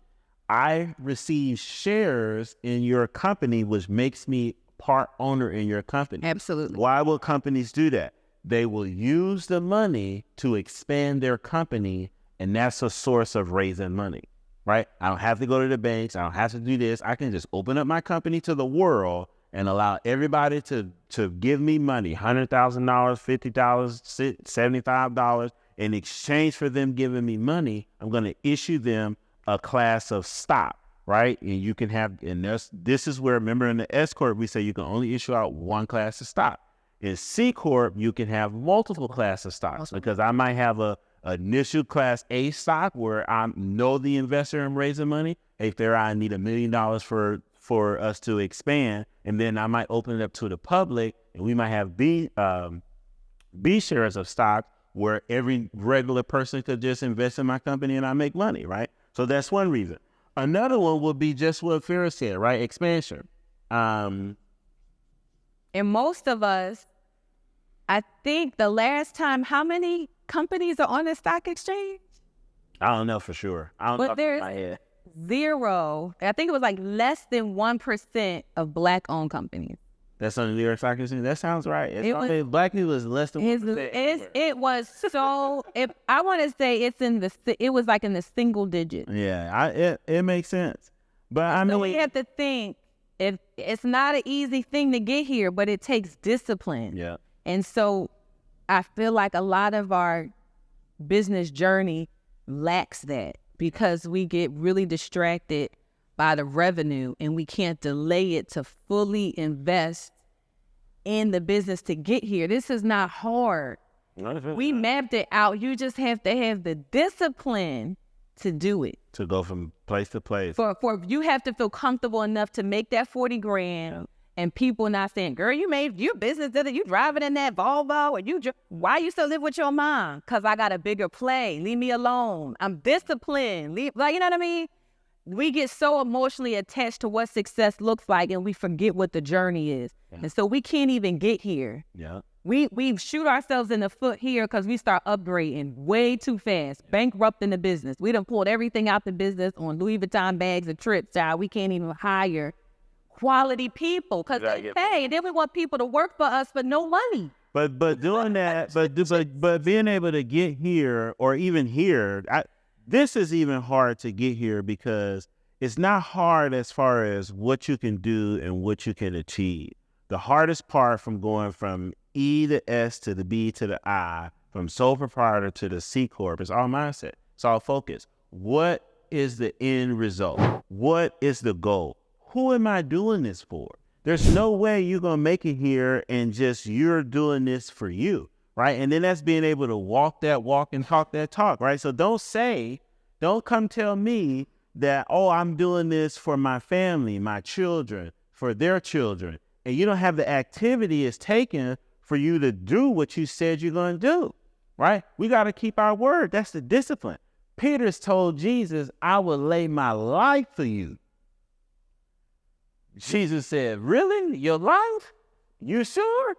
I receive shares in your company, which makes me part owner in your company. Absolutely. Why will companies do that? They will use the money to expand their company, and that's a source of raising money, right? I don't have to go to the banks. I don't have to do this. I can just open up my company to the world and allow everybody to give me money, $100,000, $50, $75. In exchange for them giving me money, I'm going to issue them a class of stock, right? And you can have, and this is where, remember in the S Corp, we say you can only issue out one class of stock. In C Corp, you can have multiple classes of stocks because I might have a initial class A stock where I know the investor and raising money. Hey, Farrah, I need $1 million for us to expand. And then I might open it up to the public, and we might have B shares of stock where every regular person could just invest in my company and I make money, right? So that's one reason. Another one would be just what Farrah said, right? Expansion. And most of us, I think the last time, how many companies are on the stock exchange? I don't know for sure. I don't know off the top of my head. Zero. I think it was like less than 1% of Black-owned companies. That's on the New York Stock Exchange. That sounds right. Black people is less than 1%. It was so. I want to say it was like in the single digits. Yeah, it makes sense. But I mean, we have to think it's not an easy thing to get here, but it takes discipline. Yeah. And so I feel like a lot of our business journey lacks that because we get really distracted by the revenue and we can't delay it to fully invest in the business to get here. This is not hard. We mapped it out. You just have to have the discipline to do it. To go from place to place. For you have to feel comfortable enough to make that 40 grand and people not saying, girl, you made your business, you driving in that Volvo, or why you still live with your mom? Because I got a bigger play. Leave me alone. I'm disciplined. You know what I mean? We get so emotionally attached to what success looks like and we forget what the journey is. Yeah. And so we can't even get here. Yeah. We shoot ourselves in the foot here because we start upgrading way too fast, bankrupting the business. We done pulled everything out the business on Louis Vuitton bags and trips, child. We can't even hire quality people because they pay. And then we want people to work for us for no money. But doing that, but being able to get here or even here, this is even hard to get here because it's not hard as far as what you can do and what you can achieve. The hardest part from going from E to S to the B to the I, from sole proprietor to the C Corp, is all mindset. It's all focus. What is the end result? What is the goal? Who am I doing this for? There's no way you're going to make it here and just you're doing this for you, right? And then that's being able to walk that walk and talk that talk, right? So don't come tell me that, oh, I'm doing this for my family, my children, for their children. And you don't have the activity it's taken for you to do what you said you're going to do, right? We got to keep our word. That's the discipline. Peter's told Jesus, I will lay my life for you. Jesus said, really? Your life? You sure?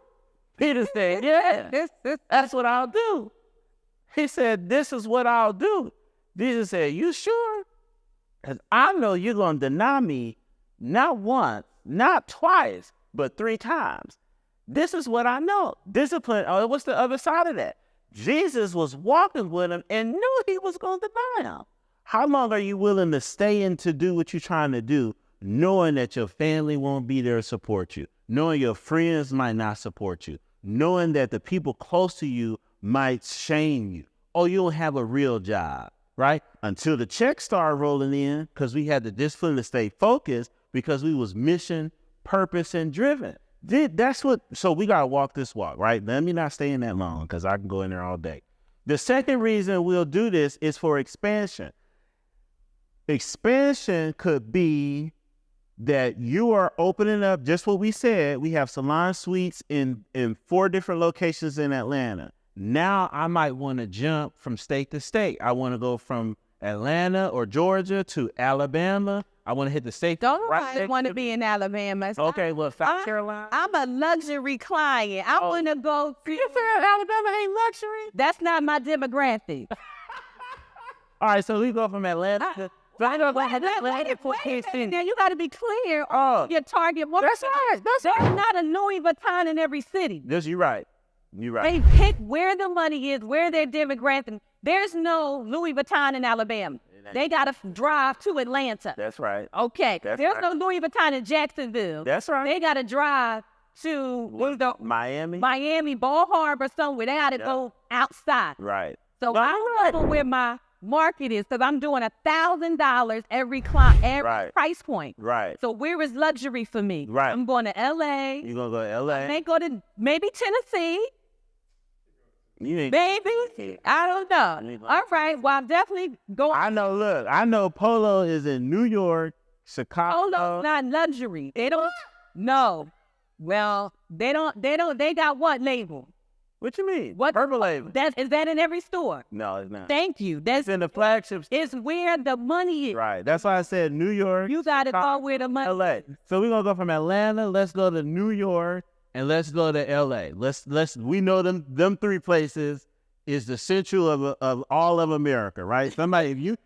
Peter said, yeah, that's what I'll do. He said, this is what I'll do. Jesus said, you sure? Because I know you're going to deny me not once, not twice, but 3 times. This is what I know. Discipline. Oh, what's the other side of that? Jesus was walking with him and knew he was going to deny him. How long are you willing to stay in to do what you're trying to do, knowing that your family won't be there to support you, knowing your friends might not support you, knowing that the people close to you might shame you? Oh, you don't have a real job. right? Until the checks started rolling in, because we had the discipline to stay focused, because we was mission, purpose, and driven. So we got to walk this walk, right? Let me not stay in that long, because I can go in there all day. The second reason we'll do this is for expansion. Expansion could be that you are opening up just what we said. We have salon suites in 4 different locations in Atlanta. Now I might want to jump from state to state. I want to go from Atlanta or Georgia to Alabama. I want to hit the state. Don't I want to be in Alabama? Okay, well, South Carolina. I'm a luxury client. I want to go. You said Alabama ain't luxury? That's not my demographic. All right, so we go from Atlanta to... Now you got to be clear on your target market. That's right. There's not a Louis Vuitton in every city. Yes, you're right. You're right. They pick where the money is, where their demographic. There's no Louis Vuitton in Alabama. They got to drive to Atlanta. That's right. Okay. There's no Louis Vuitton in Jacksonville. That's right. They got to drive to Miami, Ball Harbor, somewhere. They got to go outside. Right. So I know where my market is, because I'm doing $1,000 every price point. Right. So where is luxury for me? Right. I'm going to LA. You're gonna go to LA. I may go to maybe Tennessee. Maybe. I don't know. All right. Well, I'm definitely going. I know Polo is in New York, Chicago. Polo's not luxury. They don't. No. Well, they don't. They got what label? What you mean? What Purple label? Is that in every store? No, it's not. Thank you. It's in the flagship store. It's where the money is. Right. That's why I said New York. You got to go where the money is. LA. So we're gonna go from Atlanta. Let's go to New York, and let's go to LA. We know them 3 places is the central of all of America, right? Somebody, if you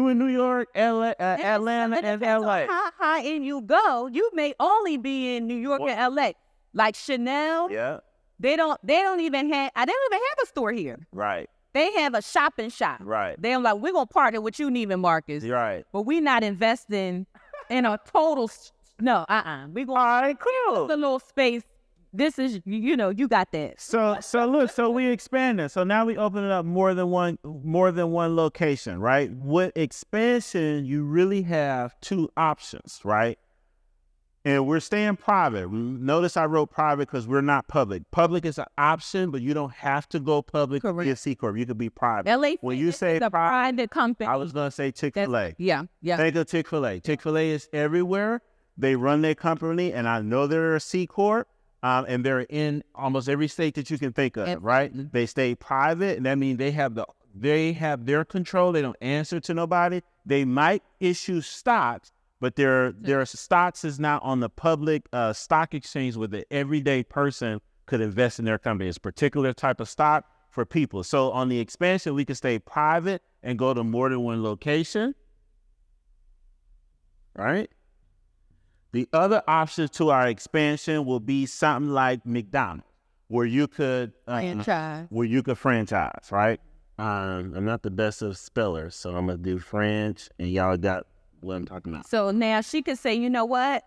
in New York, LA, Atlanta, and LA. How high in you go? You may only be in New York and LA. Like Chanel. Yeah. They don't even have a store here. Right. They have a shopping shop. Right. They're like, we're going to partner with you, Neiman Marcus. Right. But we're not investing in a total, no, We're going all right, cool. The little space. This is, you got that. So we expanded. So now we open it up more than one location, right? With expansion, you really have 2 options, right? And we're staying private. Notice I wrote private because we're not public. Public is an option, but you don't have to go public to be a C Corp. You could be private. LA when you say private company. I was going to say Chick-fil-A. Yeah. Think of Chick-fil-A. Chick-fil-A is everywhere. They run their company, and I know they're a C Corp, and they're in almost every state that you can think of, right? They stay private, and that means they have their control. They don't answer to nobody. They might issue stocks, but their stocks is not on the public stock exchange where the everyday person could invest in their company. It's a particular type of stock for people. So on the expansion, we can stay private and go to more than one location, right? The other option to our expansion will be something like McDonald's, where you could franchise, right? I'm not the best of spellers, so I'm gonna do French, and y'all got what I'm talking about. So now she could say, you know what?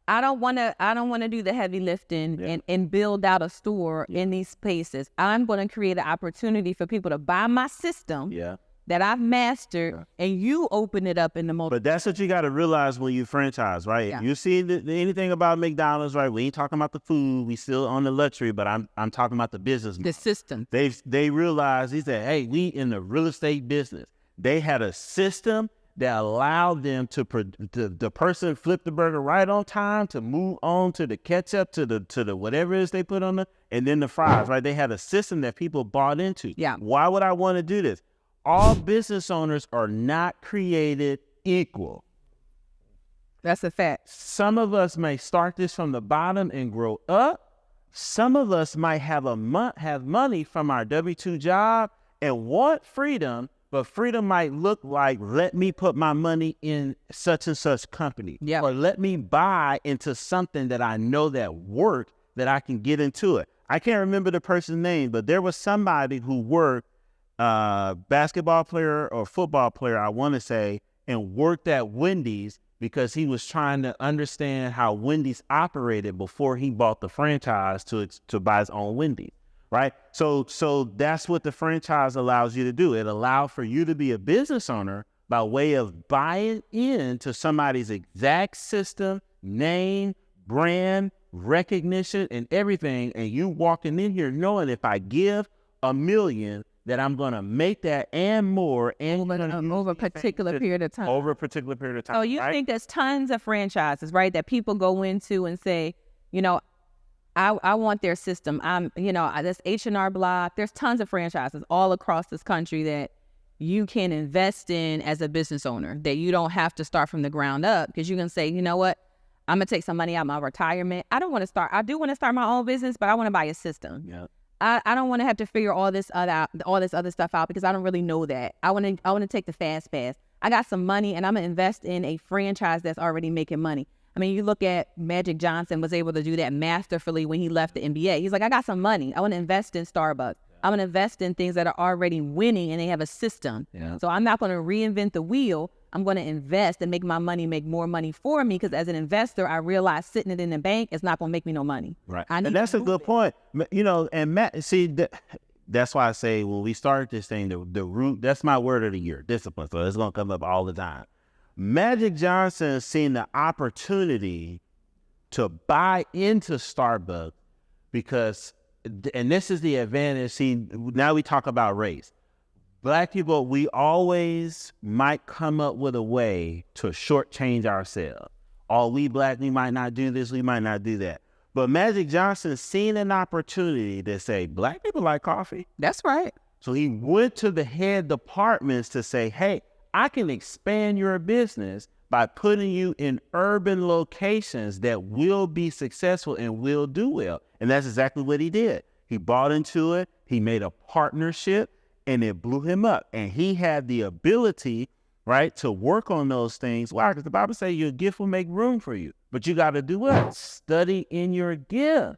I don't want to do the heavy lifting and build out a store in these spaces. I'm going to create an opportunity for people to buy my system that I've mastered, and you open it up in the most. But that's what you got to realize when you franchise, right? Yeah. You see anything about McDonald's, right? We ain't talking about the food. We still on the luxury, but I'm talking about the business. The system. They realized, he said, hey, we in the real estate business. They had a system that allowed them to the person flip the burger right on time, to move on to the ketchup, to the whatever it is they put on the, and then the fries, right? They had a system that people bought into. Yeah. Why would I want to do this? All business owners are not created equal. That's a fact. Some of us may start this from the bottom and grow up. Some of us might have money from our W-2 job and want freedom, but freedom might look like, let me put my money in such and such company. Yeah. Or let me buy into something that I know that worked, that I can get into it. I can't remember the person's name, but there was somebody who worked, basketball player or football player, I want to say, and worked at Wendy's because he was trying to understand how Wendy's operated before he bought the franchise to buy his own Wendy's. right? So that's what the franchise allows you to do. It allows for you to be a business owner by way of buying into somebody's exact system, name, brand, recognition, and everything. And you walking in here knowing if I give $1 million, that I'm going to make that and more and over a particular period of time. Over a particular period of time. So you think there's tons of franchises, right, that people go into and say, you know, I want their system. This H&R Block. There's tons of franchises all across this country that you can invest in as a business owner, that you don't have to start from the ground up, because you can say, you know what, I'm going to take some money out of my retirement. I do want to start my own business, but I want to buy a system. Yeah. I don't want to have to figure all this other stuff out, because I don't really know that. I want to take the fast pass. I got some money and I'm going to invest in a franchise that's already making money. I mean, you look at Magic Johnson was able to do that masterfully when he left the NBA. He's like, I got some money. I want to invest in Starbucks. I'm going to invest in things that are already winning and they have a system. Yeah. So I'm not going to reinvent the wheel. I'm going to invest and make my money make more money for me, because as an investor, I realize sitting it in the bank is not going to make me no money. Right. And that's a good point. You know, and Matt, see, that's why I say when we started this thing, the root, that's my word of the year, discipline. So it's going to come up all the time. Magic Johnson seen the opportunity to buy into Starbucks because, and this is the advantage. See, now we talk about race. Black people, we always might come up with a way to shortchange ourselves. Oh, we black, we might not do this, we might not do that. But Magic Johnson seen an opportunity to say, black people like coffee. That's right. So he went to the head departments to say, hey, I can expand your business by putting you in urban locations that will be successful and will do well. And that's exactly what he did. He bought into it. He made a partnership and it blew him up. And he had the ability, right, to work on those things. Why? Because the Bible says your gift will make room for you. But you got to do what? Study in your gift.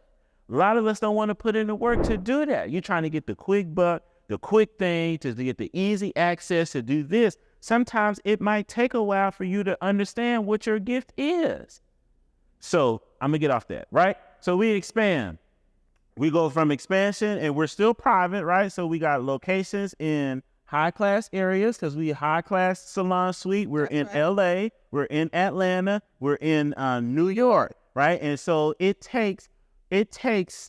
A lot of us don't want to put in the work to do that. You're trying to get the quick buck, the quick thing, to get the easy access to do this. Sometimes it might take a while for you to understand what your gift is. So I'm going to get off that, right? So we expand. We go from expansion and we're still private, right? So we got locations in high-class areas because we high-class salon suite. We're in LA. We're in Atlanta. We're in New York, right? And so it takes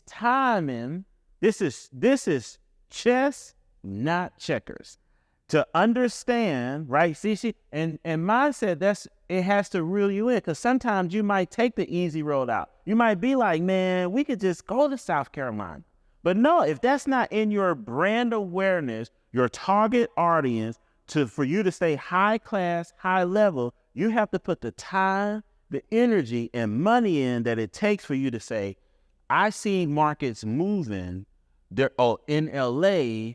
time. This is chess, not checkers. To understand, right? See, and mindset, it has to reel you in, because sometimes you might take the easy road out. You might be like, man, we could just go to South Carolina. But no, if that's not in your brand awareness, your target audience, for you to stay high class, high level, you have to put the time, the energy, and money in that it takes for you to say, I see markets moving there in LA.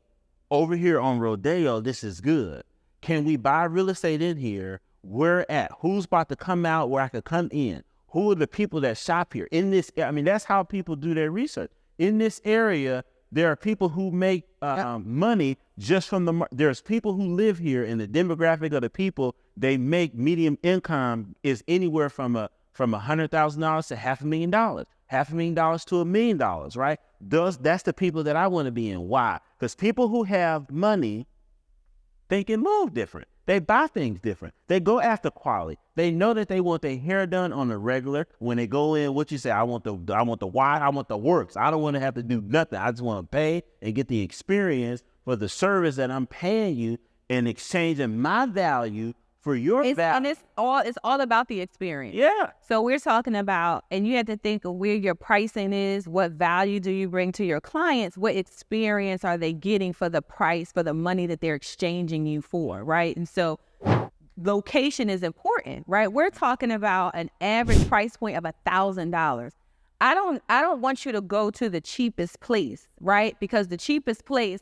Over here on Rodeo, this is good. Can we buy real estate in here? Where at? Who's about to come out where I could come in? Who are the people that shop here? In this, I mean, that's how people do their research. In this area, there are people who make money just from there's people who live here, and the demographic of the people, they make medium income is anywhere from $100,000 to $500,000, $500,000 to $1 million, right? That's the people that I want to be in. Why? Because people who have money, they can move different. They buy things different. They go after quality. They know that they want their hair done on a regular. When they go in, what you say, I want the why, I want the works. I don't want to have to do nothing. I just want to pay and get the experience for the service that I'm paying you and exchanging my value for your value. And it's all about the experience. Yeah. So we're talking about, and you have to think of where your pricing is, what value do you bring to your clients, what experience are they getting for the price, for the money that they're exchanging you for, right? And so location is important, right? We're talking about an average price point of $1,000. I don't want you to go to the cheapest place, right? Because the cheapest place,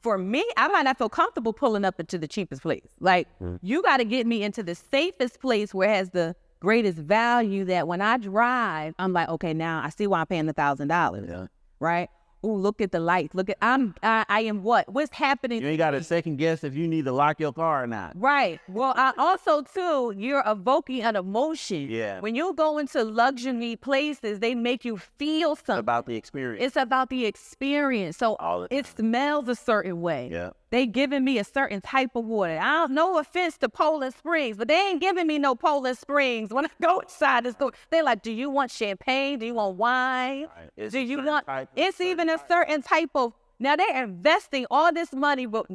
for me, I might not feel comfortable pulling up into the cheapest place. Like, you got to get me into the safest place where it has the greatest value, that when I drive, I'm like, okay, now I see why I'm paying $1,000, right? oh, look at the lights. Look at, I am what? What's happening? You ain't got to second guess if you need to lock your car or not. Right. Well, I also, too, you're evoking an emotion. Yeah. When you go into luxury places, they make you feel something. It's about the experience. It's about the experience. So it smells a certain way. Yeah. They giving me a certain type of water. No offense to Poland Springs, but they ain't giving me no Poland Springs. When I go inside the store, they like, do you want champagne? Do you want wine? Right. Do you want, it's even a certain type of, now they're investing all this money, but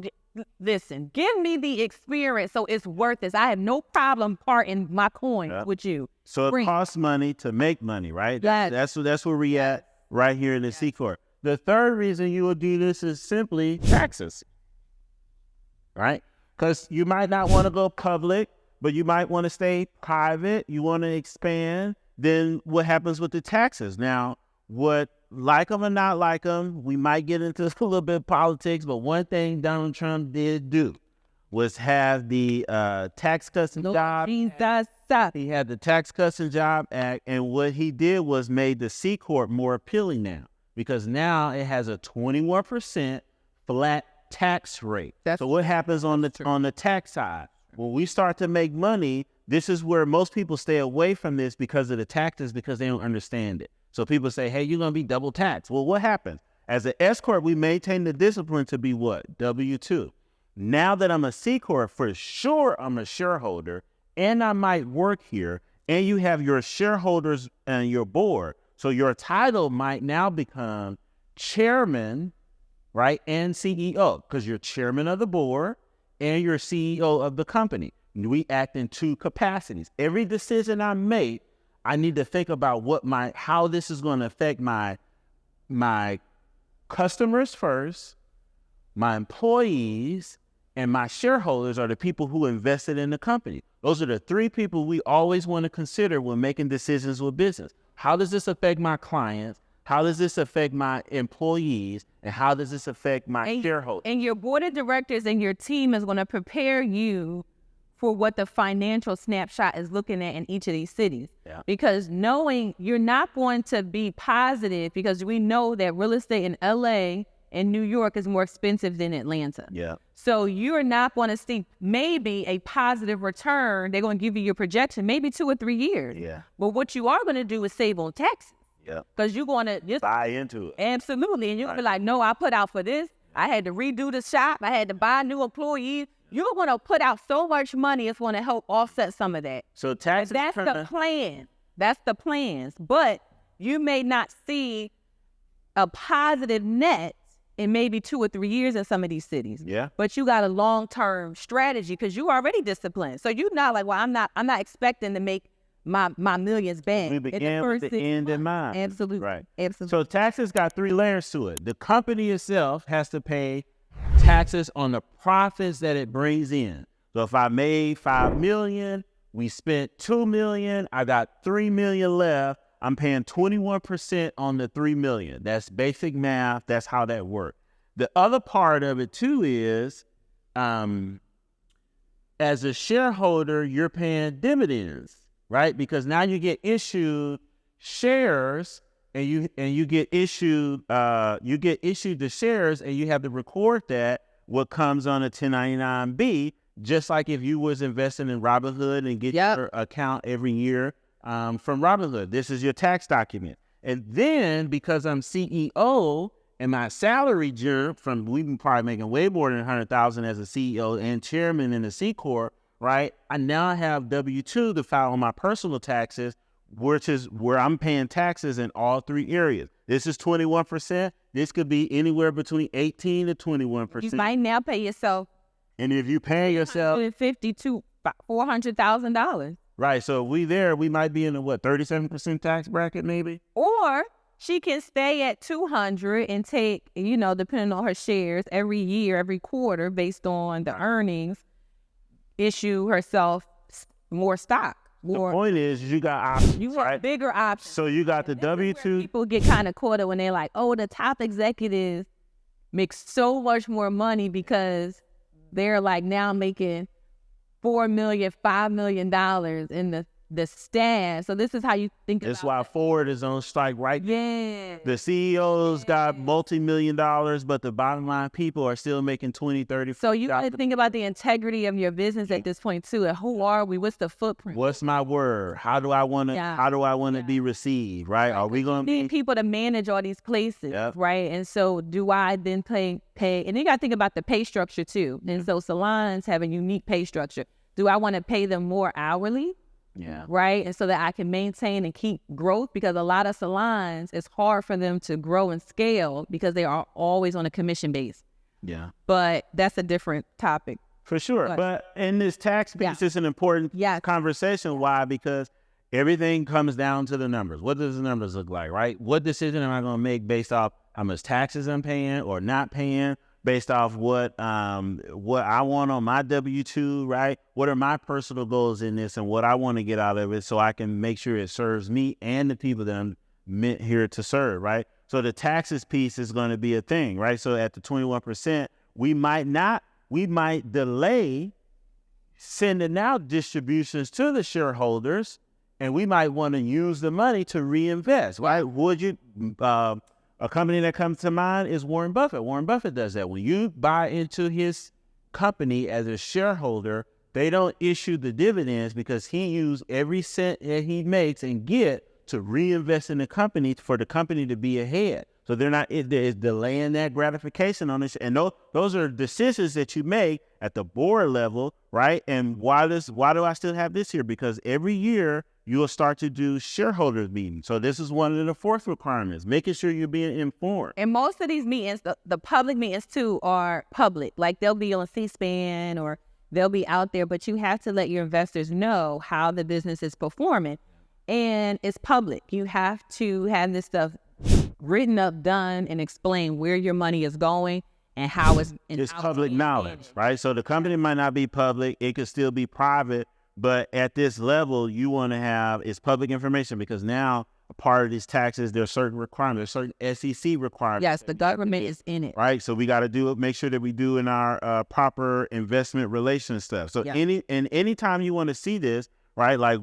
listen, give me the experience so it's worth it. I have no problem parting my coins with you. So it costs money to make money, right? That's where we at right here in the C Corp. The third reason you will do this is simply taxes, right? Because you might not want to go public, but you might want to stay private. You want to expand. Then what happens with the taxes? Now, what, like them or not like them, we might get into a little bit of politics, but one thing Donald Trump did do was have the Tax Cuts and Jobs Act. He had the Tax Cuts and Jobs Act, and what he did was made the C Corp more appealing now, because now it has a 21% flat tax rate. So what happens on the tax side? When we start to make money, this is where most people stay away from this because of the taxes, because they don't understand it. So people say, hey, you're going to be double taxed. Well, what happens? As an S Corp, we maintain the discipline to be what? W-2. Now that I'm a C Corp, for sure I'm a shareholder, and I might work here, and you have your shareholders and your board. So your title might now become chairman, right, and CEO, because you're chairman of the board and you're CEO of the company. We act in two capacities. Every decision I make, I need to think about how this is going to affect my customers first, my employees, and my shareholders are the people who invested in the company. Those are the three people we always want to consider when making decisions with business. How does this affect my clients? How does this affect my employees? And how does this affect my shareholders? And your board of directors and your team is going to prepare you for what the financial snapshot is looking at in each of these cities. Yeah. Because knowing you're not going to be positive, because we know that real estate in LA and New York is more expensive than Atlanta. Yeah. So you're not going to see maybe a positive return. They're going to give you your projection, maybe 2 or 3 years. Yeah. But what you are going to do is save on taxes. Yeah. Because you're going to just buy into it. Absolutely. And you're be like, no, I put out for this. I had to redo the shop. I had to buy new employees. You're going to put out so much money, it's going to help offset some of that. So taxes. That's the plan. That's the plans. But you may not see a positive net in maybe 2 or 3 years in some of these cities. Yeah. But you got a long-term strategy because you already disciplined. So you're not like, well, I'm not expecting to make my millions back. We began with the end in mind. Absolutely. Right. Absolutely. So taxes got 3 layers to it. The company itself has to pay taxes on the profits that it brings in. So if I made $5 million, we spent $2 million, I got $3 million left, I'm paying 21% on the $3 million. That's basic math. That's how that works. The other part of it too is, as a shareholder, you're paying dividends, right? Because now you get issued shares, and you get issued the shares, and you have to record that what comes on a 1099-B, just like if you was investing in Robinhood and get your account every year from Robinhood. This is your tax document. And then because I'm CEO and my salary jumped from, we've been probably making way more than $100,000 as a CEO and chairman in the C Corp, right? I now have W-2 to file on my personal taxes, which is where I'm paying taxes in all 3 areas. This is 21%. This could be anywhere between 18 to 21%. You might now pay yourself. And if you pay yourself $50,000 to $400,000. Right. So we might be in a 37% tax bracket maybe? Or she can stay at 200 and take, depending on her shares every year, every quarter, based on the earnings, issue herself more stock. The point is you got options. You got bigger options. So you got the W-2. People get kind of caught up when they're like, oh, the top executives make so much more money because they're like now making $4 million, $5 million, and the staff. So this is how you think That's about why it. Ford is on strike, right? Yeah. The CEOs got multi-million dollars, but the bottom line people are still making 20, 30. So you got to think about the integrity of your business at this point too. And who are we? What's the footprint? What's my word? How do I want to? How do I want to be received? Right? Are we going to need people to manage all these places? Yep. Right. And so do I then pay? And then you got to think about the pay structure too. And so salons have a unique pay structure. Do I want to pay them more hourly? Yeah. Right. And so that I can maintain and keep growth, because a lot of salons, it's hard for them to grow and scale because they are always on a commission base. Yeah. But that's a different topic. For sure. But in this tax piece, it's an important conversation. Why? Because everything comes down to the numbers. What does the numbers look like, right? What decision am I going to make based off how much taxes I'm paying or not paying? Based off what I want on my W-2, right? What are my personal goals in this and what I want to get out of it so I can make sure it serves me and the people that I'm meant here to serve, right? So the taxes piece is going to be a thing, right? So at the 21%, we might delay sending out distributions to the shareholders, and we might want to use the money to reinvest, right? Would you... A company that comes to mind is Warren Buffett. Warren Buffett does that. When you buy into his company as a shareholder, they don't issue the dividends because he used every cent that he makes and get to reinvest in the company for the company to be ahead. So they're delaying that gratification on this. And those are decisions that you make at the board level, right? And why do I still have this here? Because every year you'll start to do shareholders meetings. So this is one of the fourth requirements, making sure you're being informed. And most of these meetings, the public meetings too, are public. Like they'll be on C-SPAN or they'll be out there, but you have to let your investors know how the business is performing. And it's public. You have to have this stuff written up, done, and explain where your money is going and how it's public knowledge, right? So the company might not be public. It could still be private. But at this level, you want to have it's public information, because now a part of these taxes, there are certain requirements, there are certain SEC requirements. Yes, the government is in it. Right. So we got to make sure that we do in our proper investment relations stuff. So anytime you want to see this, right, like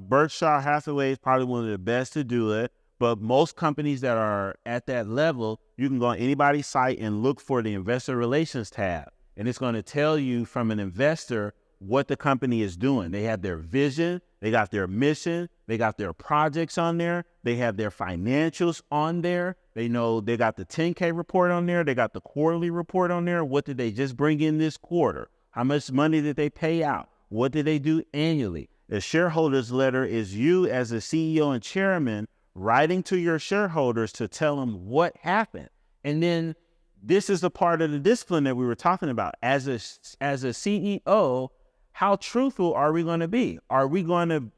Berkshire Hathaway is probably one of the best to do it. But most companies that are at that level, you can go on anybody's site and look for the investor relations tab. And it's going to tell you from an investor what the company is doing. They have their vision, they got their mission, they got their projects on there, they have their financials on there, they know they got the 10K report on there, they got the quarterly report on there. What did they just bring in this quarter? How much money did they pay out? What did they do annually? The shareholders letter is you as a CEO and chairman writing to your shareholders to tell them what happened. And then this is a part of the discipline that we were talking about. As a CEO, how truthful are we going to be? Are we going to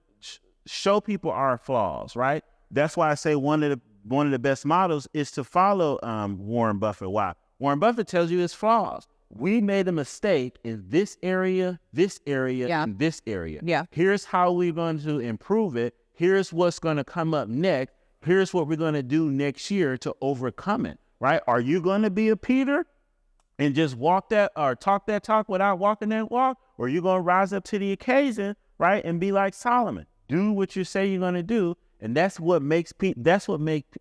show people our flaws, right? That's why I say one of the best models is to follow Warren Buffett. Why? Warren Buffett tells you his flaws. We made a mistake in this area, and this area. Yeah. Here's how we're going to improve it. Here's what's going to come up next. Here's what we're going to do next year to overcome it, right? Are you going to be a Peter and just walk that or talk that talk without walking that walk? Or you going to rise up to the occasion, right, and be like Solomon? Do what you say you're going to do, and that's what makes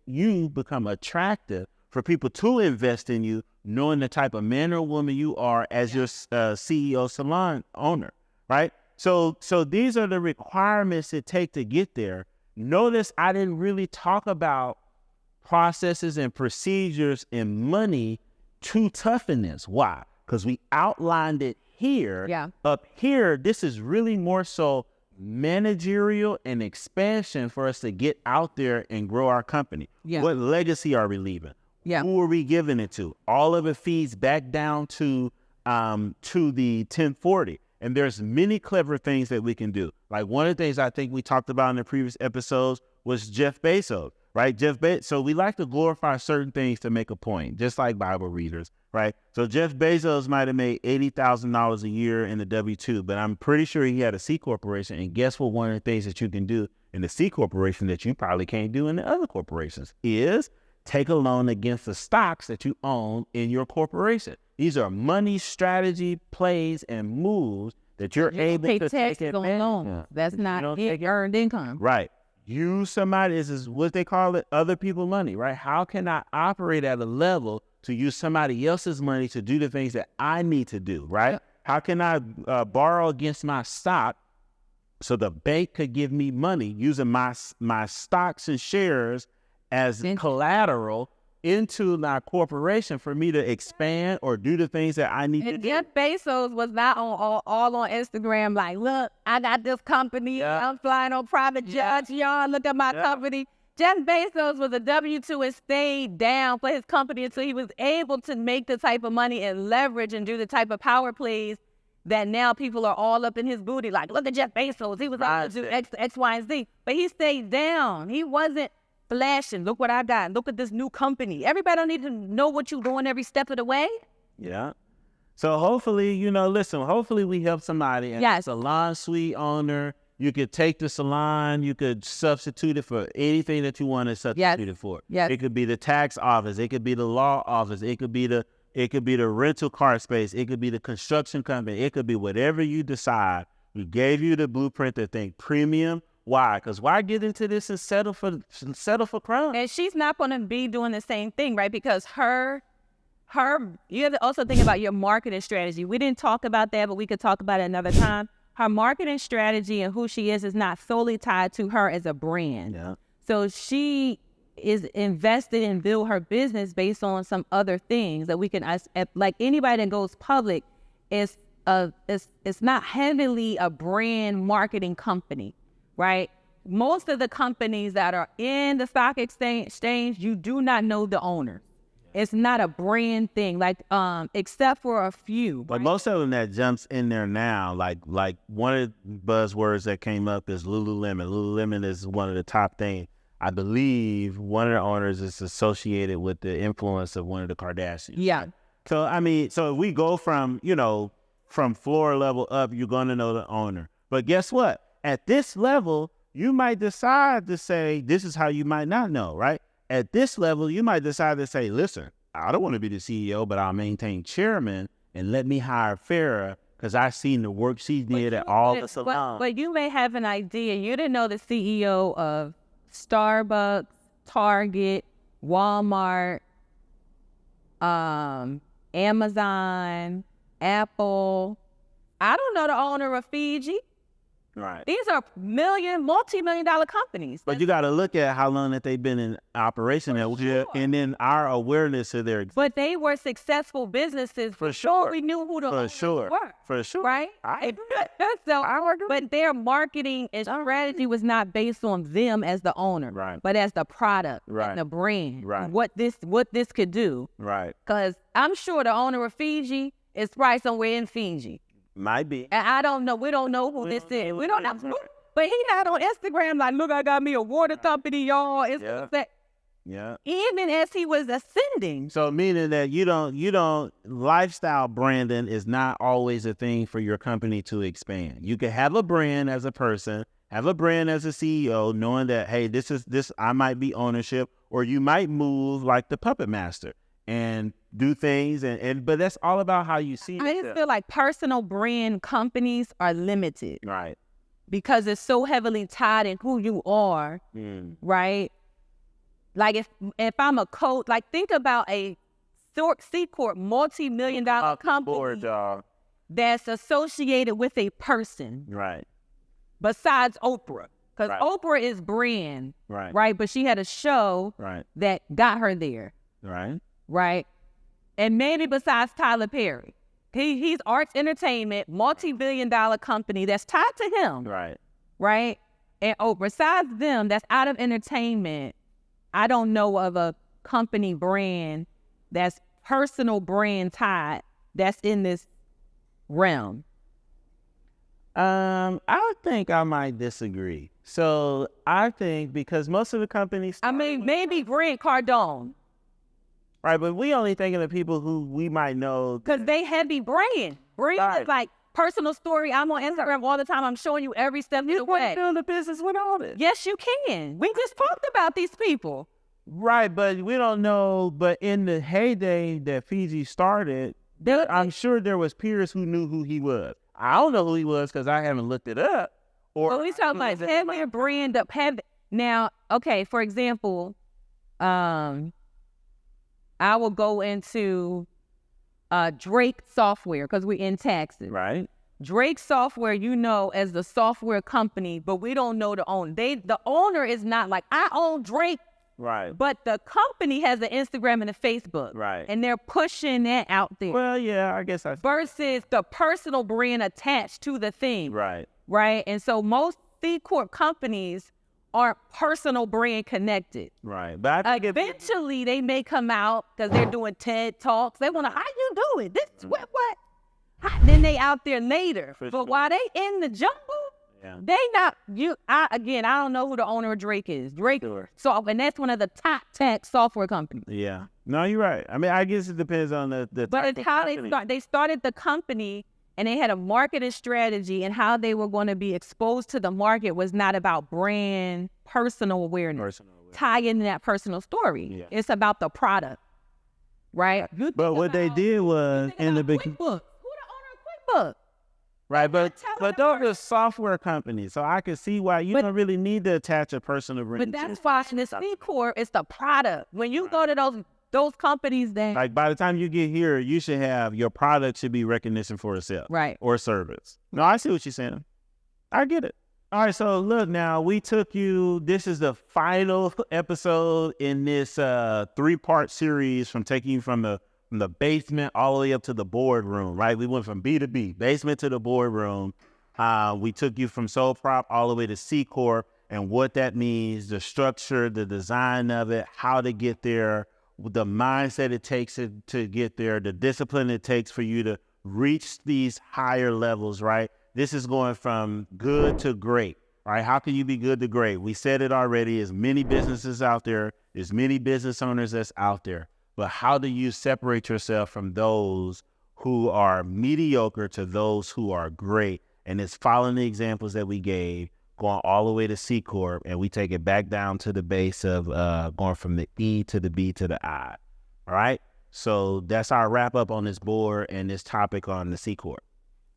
you become attractive for people to invest in you, knowing the type of man or woman you are as your CEO salon owner, right? So these are the requirements it takes to get there. Notice I didn't really talk about processes and procedures and money too tough in this. Why? Because we outlined it here. Yeah. Up here, this is really more so managerial and expansion for us to get out there and grow our company. Yeah. What legacy are we leaving? Yeah. Who are we giving it to? All of it feeds back down to the 1040. And there's many clever things that we can do. Like one of the things I think we talked about in the previous episodes was Jeff Bezos, right? So we like to glorify certain things to make a point, just like Bible readers, right? So Jeff Bezos might have made $80,000 a year in the W-2, but I'm pretty sure he had a C corporation. And guess what? One of the things that you can do in the C corporation that you probably can't do in the other corporations is take a loan against the stocks that you own in your corporation. These are money strategy plays and moves that you're able pay to taxes take on loans. Yeah. That's not earned income. Right. Use somebody, this is what they call it, other people's money, right? How can I operate at a level to use somebody else's money to do the things that I need to do, right? Yep. How can I borrow against my stock so the bank could give me money using my stocks and shares as collateral into my corporation for me to expand or do the things that I need to do. Jeff Bezos was not all on Instagram like, look, I got this company. Yeah. I'm flying on private jets. Y'all look at my company. Jeff Bezos was a W-2 and stayed down for his company until he was able to make the type of money and leverage and do the type of power plays that now people are all up in his booty. Like, look at Jeff Bezos. He was able to do X, Y, and Z. But he stayed down. He wasn't flashing. Look what I got. Look at this new company. Everybody don't need to know what you're doing every step of the way. Yeah. So hopefully, hopefully we help somebody. As a salon suite owner, you could take the salon, you could substitute it for anything that you want to substitute it for. Yes. It could be the tax office. It could be the law office. It could be the rental car space. It could be the construction company. It could be whatever you decide. We gave you the blueprint to think premium. Why? Because why get into this and settle for crime? And she's not going to be doing the same thing, right? Because you have to also think about your marketing strategy. We didn't talk about that, but we could talk about it another time. Her marketing strategy and who she is not solely tied to her as a brand. Yeah. So she is invested in build her business based on some other things that we can, like anybody that goes public, it's not heavily a brand marketing company. Right? Most of the companies that are in the stock exchange, you do not know the owner. It's not a brand thing, like except for a few. But most of them that jumps in there now, like one of the buzzwords that came up is Lululemon. Lululemon is one of the top things. I believe one of the owners is associated with the influence of one of the Kardashians. Yeah. So if we go from floor level up, you're going to know the owner. But guess what? At this level, you might decide to say, this is how you might not know, right? At this level, you might decide to say, listen, I don't want to be the CEO, but I'll maintain chairman and let me hire Farrah because I've seen the work she did at all the salons. But you may have an idea. You didn't know the CEO of Starbucks, Target, Walmart, Amazon, Apple. I don't know the owner of Fiji. Right. These are multi-million-dollar companies. But you got to look at how long that they've been in operation, and then our awareness of their. But they were successful businesses. For sure. We knew who the owners were. For sure. Right? But their marketing and strategy was not based on them as the owner, right, but as the product, and the brand, right, what this could do. Right. Because I'm sure the owner of Fiji is probably somewhere in Fiji. Might be. And I don't know. We don't know who this is. We don't know. But he not on Instagram like, look, I got me a water company, y'all. Even as he was ascending. So meaning that you don't lifestyle branding is not always a thing for your company to expand. You can have a brand as a person, have a brand as a CEO, knowing that, hey, this I might be ownership, or you might move like the puppet master and do things, but that's all about how you see it. I just feel like personal brand companies are limited. Right. Because it's so heavily tied in who you are, right? Like if I'm a coach, like think about a C-Corp multi-million-dollar company that's associated with a person. Right. Besides Oprah. Because right. Oprah is brand. Right. But she had a show that got her there. Right. And maybe besides Tyler Perry. He's arts entertainment, multi-billion-dollar company that's tied to him. Right. And besides them, that's out of entertainment. I don't know of a company brand that's personal brand tied that's in this realm. I think I might disagree. So I think because most of the companies, maybe Grant Cardone. Right, but we only thinking of people who we might know. Because they heavy brand. Brand is like personal story. I'm on Instagram all the time. I'm showing you every step of the way. You can build a business with all this. Yes, you can. We just talked about these people. Right, but we don't know. But in the heyday that Fiji started, I'm sure there was peers who knew who he was. I don't know who he was because I haven't looked it up. Well, we talking about having your brand up. Now, okay, for example, I will go into Drake software because we're in Texas. Right. Drake software, as the software company, but we don't know the owner. The owner is not like, I own Drake. Right. But the company has an Instagram and a Facebook. Right. And they're pushing that out there. Well, yeah, I guess versus the personal brand attached to the thing. Right. Right. And so most C Corp companies aren't personal brand connected. Right. But I think eventually they may come out because they're doing TED Talks. They want to, how you do it? This what? Then they out there later. But while they in the jungle, they not I don't know who the owner of Drake is. Drake. Sure. So, and that's one of the top tech software companies. Yeah. No, you're right. I mean, I guess it depends on the But it's how they started the company, and they had a marketing strategy, and how they were going to be exposed to the market was not about brand, personal awareness. Tie in that personal story. Yeah. It's about the product, right? But what they did was in the beginning. Who the owner of QuickBooks? Right, but those are software companies, so I can see why you don't really need to attach a personal brand. But that's why in the C Corp, it's the product. When you go to those companies that like by the time you get here, you should have your product should be recognition for itself, right, or service. No, I see what you're saying. I get it. All right, so look now, we took you. This is the final episode in this 3-part series from taking you from the basement all the way up to the boardroom, right? We went from B to B, basement to the boardroom. We took you from sole prop all the way to C Corp and what that means, the structure, the design of it, how to get there, the mindset it takes to get there, the discipline it takes for you to reach these higher levels, right? This is going from good to great, right? How can you be good to great? We said it already. There's many businesses out there. There's many business owners that's out there. But how do you separate yourself from those who are mediocre to those who are great? And it's following the examples that we gave, going all the way to C Corp, and we take it back down to the base of going from the E to the B to the I. All right? So that's our wrap up on this board and this topic on the C Corp.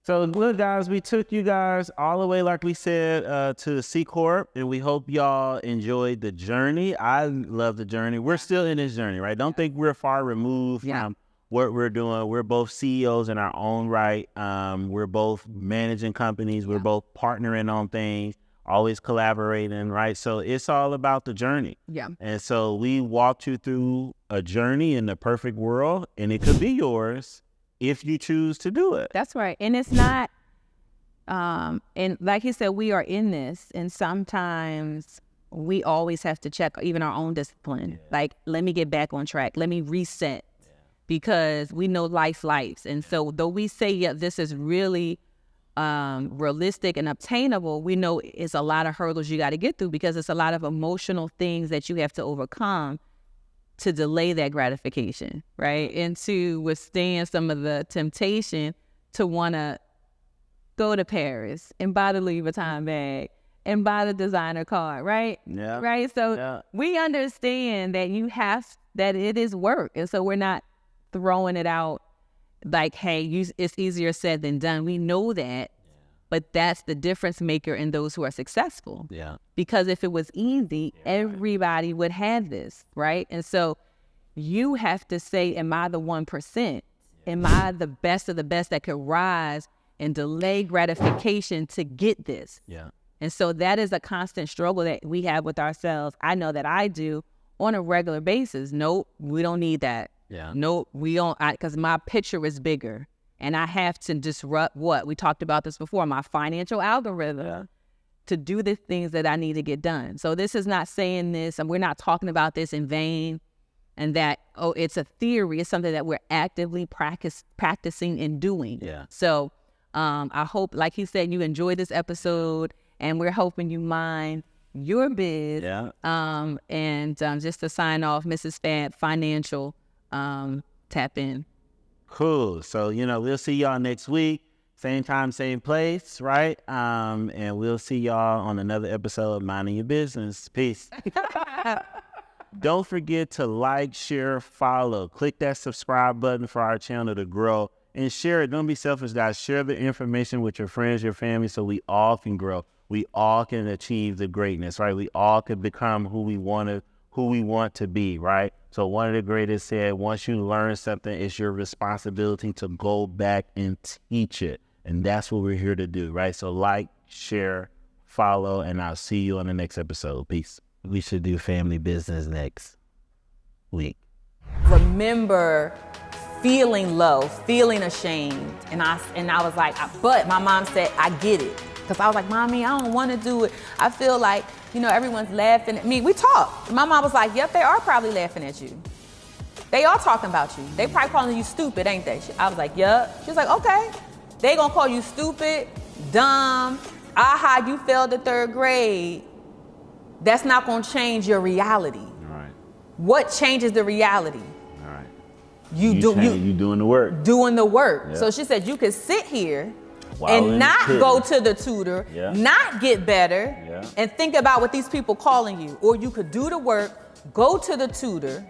So look, guys, we took you guys all the way, like we said, to the C Corp, and we hope y'all enjoyed the journey. I love the journey. We're still in this journey, right? Don't think we're far removed from what we're doing. We're both CEOs in our own right. We're both managing companies. We're both partnering on things, always collaborating, right? So it's all about the journey. Yeah. And so we walked you through a journey in the perfect world, and it could be yours if you choose to do it. That's right. And it's not, and like he said, we are in this, and sometimes we always have to check even our own discipline. Yeah. Like, let me get back on track. Let me reset, because we know life. And so though we say, this is really realistic and obtainable, we know it's a lot of hurdles you got to get through, because it's a lot of emotional things that you have to overcome to delay that gratification, right? And to withstand some of the temptation to want to go to Paris and buy the Louis Vuitton bag and buy the designer car, right? Yeah. Right? So we understand that that it is work. And so we're not throwing it out like, hey, it's easier said than done. We know that. But that's the difference maker in those who are successful. Yeah. Because if it was easy, everybody would have this, right? And so you have to say, am I the 1%? Am I the best of the best that could rise and delay gratification to get this? Yeah. And so that is a constant struggle that we have with ourselves. I know that I do on a regular basis. Nope, we don't need that. Yeah. Nope, we don't, because my picture is bigger. And I have to disrupt we talked about this before, my financial algorithm to do the things that I need to get done. So this is not saying this, and we're not talking about this in vain, and that, it's a theory. It's something that we're actively practicing and doing. Yeah. So I hope, like he said, you enjoyed this episode, and we're hoping you mind your biz. Yeah. And just to sign off, Mrs. Fab Financial, tap in. Cool. So, we'll see y'all next week. Same time, same place, right? And we'll see y'all on another episode of Minding Your Business. Peace. Don't forget to like, share, follow. Click that subscribe button for our channel to grow. and share it. Don't be selfish, guys. Share the information with your friends, your family, so we all can grow. We all can achieve the greatness, right? We all can become who we want to be, right? So one of the greatest said, once you learn something, it's your responsibility to go back and teach it. And that's what we're here to do, right? So like, share, follow, and I'll see you on the next episode. Peace. We should do family business next week. Remember feeling low, feeling ashamed. And I was like, but my mom said, I get it. Because I was like, Mommy, I don't want to do it. I feel like, everyone's laughing at me. We talked. My mom was like, yep, they are probably laughing at you. They are talking about you. They probably calling you stupid, ain't they? I was like, yep. She was like, okay. They gonna call you stupid, dumb, aha, you failed the 3rd grade. That's not gonna change your reality. All right. What changes the reality? All right. You doing the work. Doing the work. Yep. So she said you could sit here While and not go to the tutor, Yeah. not get better, Yeah. and think about what these people calling you. Or you could do the work, go to the tutor,